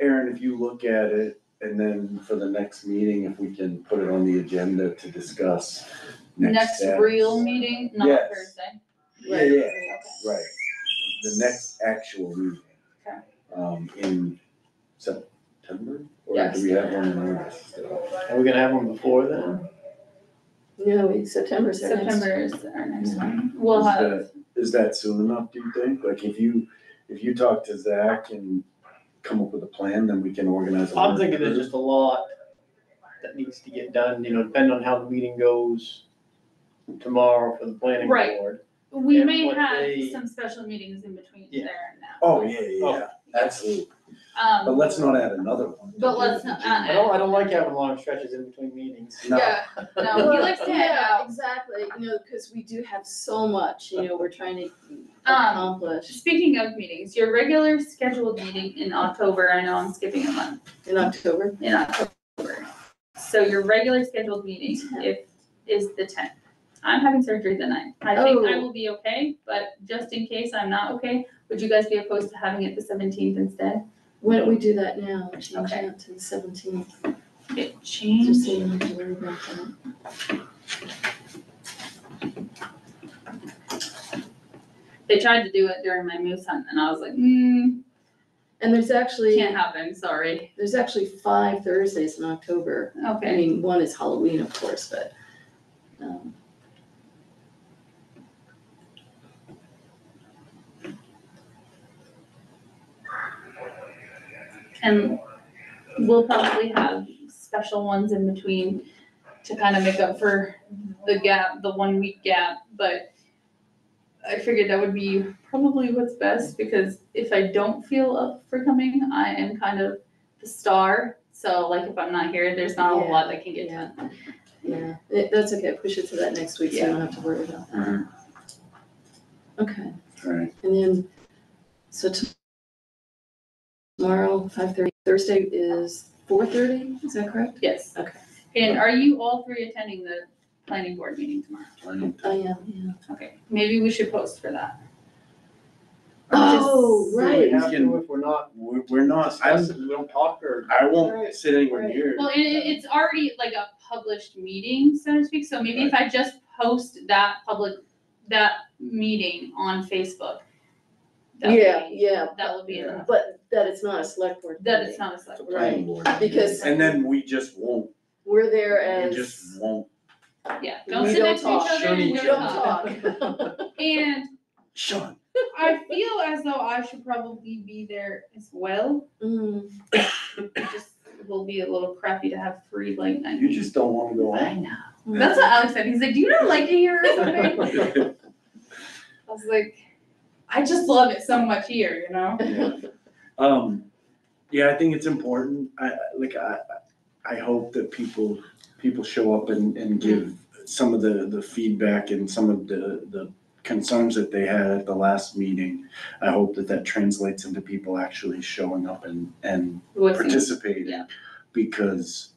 Aaron, if you look at it, and then for the next meeting, if we can put it on the agenda to discuss next steps. real meeting, not Yes. Thursday. Yeah, yeah, right. The next actual meeting. Okay. In September? Or Yes. do we have one in August? Are we gonna have one before then? No, September's our next. September is our next one. We'll have, Is that soon enough, do you think? Like, if you talk to Zach and come up with a plan, then we can organize a I'm work thinking there's group. just a lot that needs to get done, depending on how the meeting goes tomorrow for the planning Right. board. we and may what have they- some special meetings in between Yeah. there and now. Oh, yeah, absolutely. But let's not add another one. But let's not I don't like having long stretches in between meetings. No. Yeah, no, he likes to hang Yeah, out. exactly, because we do have so much, we're trying to accomplish Speaking of meetings, your regular scheduled meeting in October, I know I'm skipping a month, in October. in October. So your regular scheduled meeting is the 10th. I'm having surgery the 9th. I think I Oh. will be okay, but just in case I'm not okay, would you guys be opposed to having it the 17th instead? Why don't we do that now, change Okay. that to the 17th, It just changed. so you don't have to worry about that. They tried to do it during my moose hunt and I was like, And there's actually, can't happen, sorry. there's actually 5 Thursdays in October. I Okay, mean, one is Halloween, of course, but, and we'll probably have special ones in between to kind of make up for the gap, the 1 week gap, but I figured that would be probably what's best, because if I don't feel up for coming, I am kind of the star. So like if I'm not here, there's not a whole lot that can get done. yeah, that's okay, push it to that next week, so you don't have to worry about that. Okay, All right, and then, so tomorrow, 5:30, Thursday is 4:30, is that correct? Yes. Okay. And are you all three attending the planning board meeting tomorrow? I am, yeah. Okay, maybe we should post for that. I'm just- Oh, Do we right. have to if we're not we're not, discussing, we don't talk or? I won't Right, sit anywhere right. near. Well, it's already like a published meeting, so to speak, so maybe if I just post that meeting on Facebook. that would Yeah, be- yeah. That would be Yeah. enough, But that it's not a select board. that meeting. it's not a select. It's a planning board. Because And then we just won't, we're there we as. just won't. Yeah, don't We sit don't next to each talk. other and We we don't don't talk. talk. And Sean. I feel as though I should probably be there as well. Mm, It just will be a little crappy to have 3 late night. You just don't wanna go I on. know. That's what Alex said. He's like, do you not like it here or something? I was like, I just love it so much here, you know? Yeah, I think it's important, I hope that people show up and give some of the feedback and some of the concerns that they had at the last meeting. I hope that translates into people actually showing up and What's participating. yeah. Because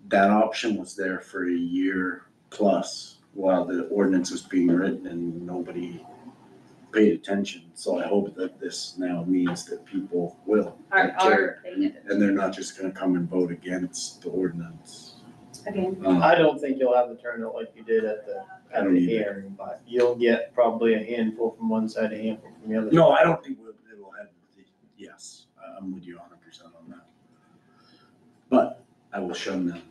that option was there for a year plus while the ordinance was being written and nobody paid attention. So I hope that this now means that people will. are paying it And they're not just gonna come and vote against the ordinance. again. I don't think you'll have the turnout like you did at I the don't either. hearing, but you'll get probably a handful from one side, a handful from the other. No, I don't think it'll have, yes, I'm with you 100% on that. But I will shun them.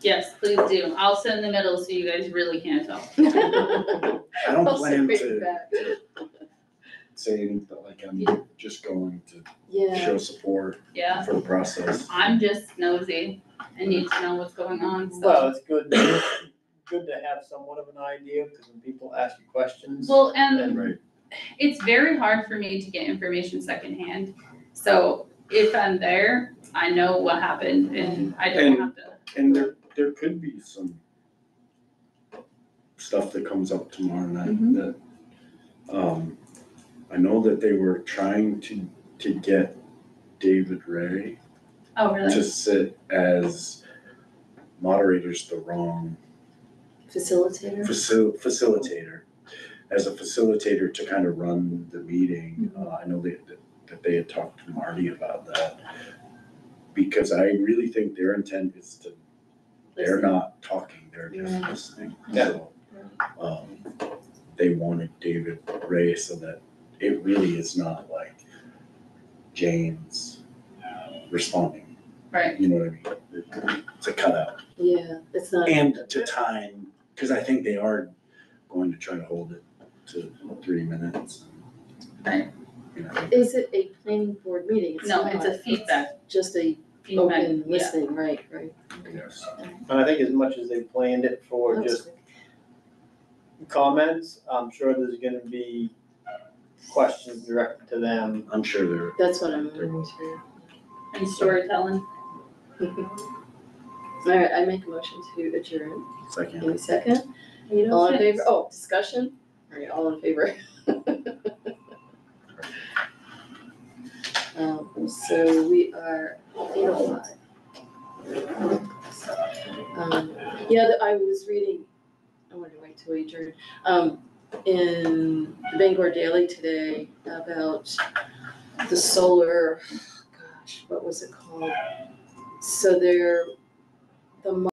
Yes, please do. I'll sit in the middle so you guys really can't tell. I don't I'll plan separate to back. say anything, like I'm just going to Yeah, show support Yeah, for the process. I'm just nosy. I need to know what's going on, Well, so. it's good to have somewhat of an idea, because when people ask you questions. Well, and Right. it's very hard for me to get information secondhand. So if I'm there, I know what happened and I don't have to. And there could be some stuff that comes up tomorrow night Mhm. that, I know that they were trying to get David Ray Oh, really? to sit as moderator's the wrong Facilitator? facilitator, as a facilitator to kind of run the meeting. I know that they had talked to Marty about that, because I really think their intent is to, they're not talking, they're just listening. So, they wanted David Ray so that it really is not like James responding. Right. You know what I mean? It's a cutout. Yeah, it's not. And to time, because I think they are going to try to hold it to 3 minutes. Right. You know, Is it a planning board meeting? No, it's a not. feedback. Just a Feedback, open yeah. listening, right. yes. And I think as much as they planned it for That was just quick. comments, I'm sure there's gonna be questions directed to them. I'm sure they're. That's what I'm There going will. to. And storytelling. All right, I make a motion to adjourn. Second. Any second? 8:06. All in favor? Oh, discussion? All right, all in favor? So we are 8:05. Yeah, I was reading, I wanted to wait till we adjourn, in the Bangor Daily today about the solar, gosh, what was it called? So the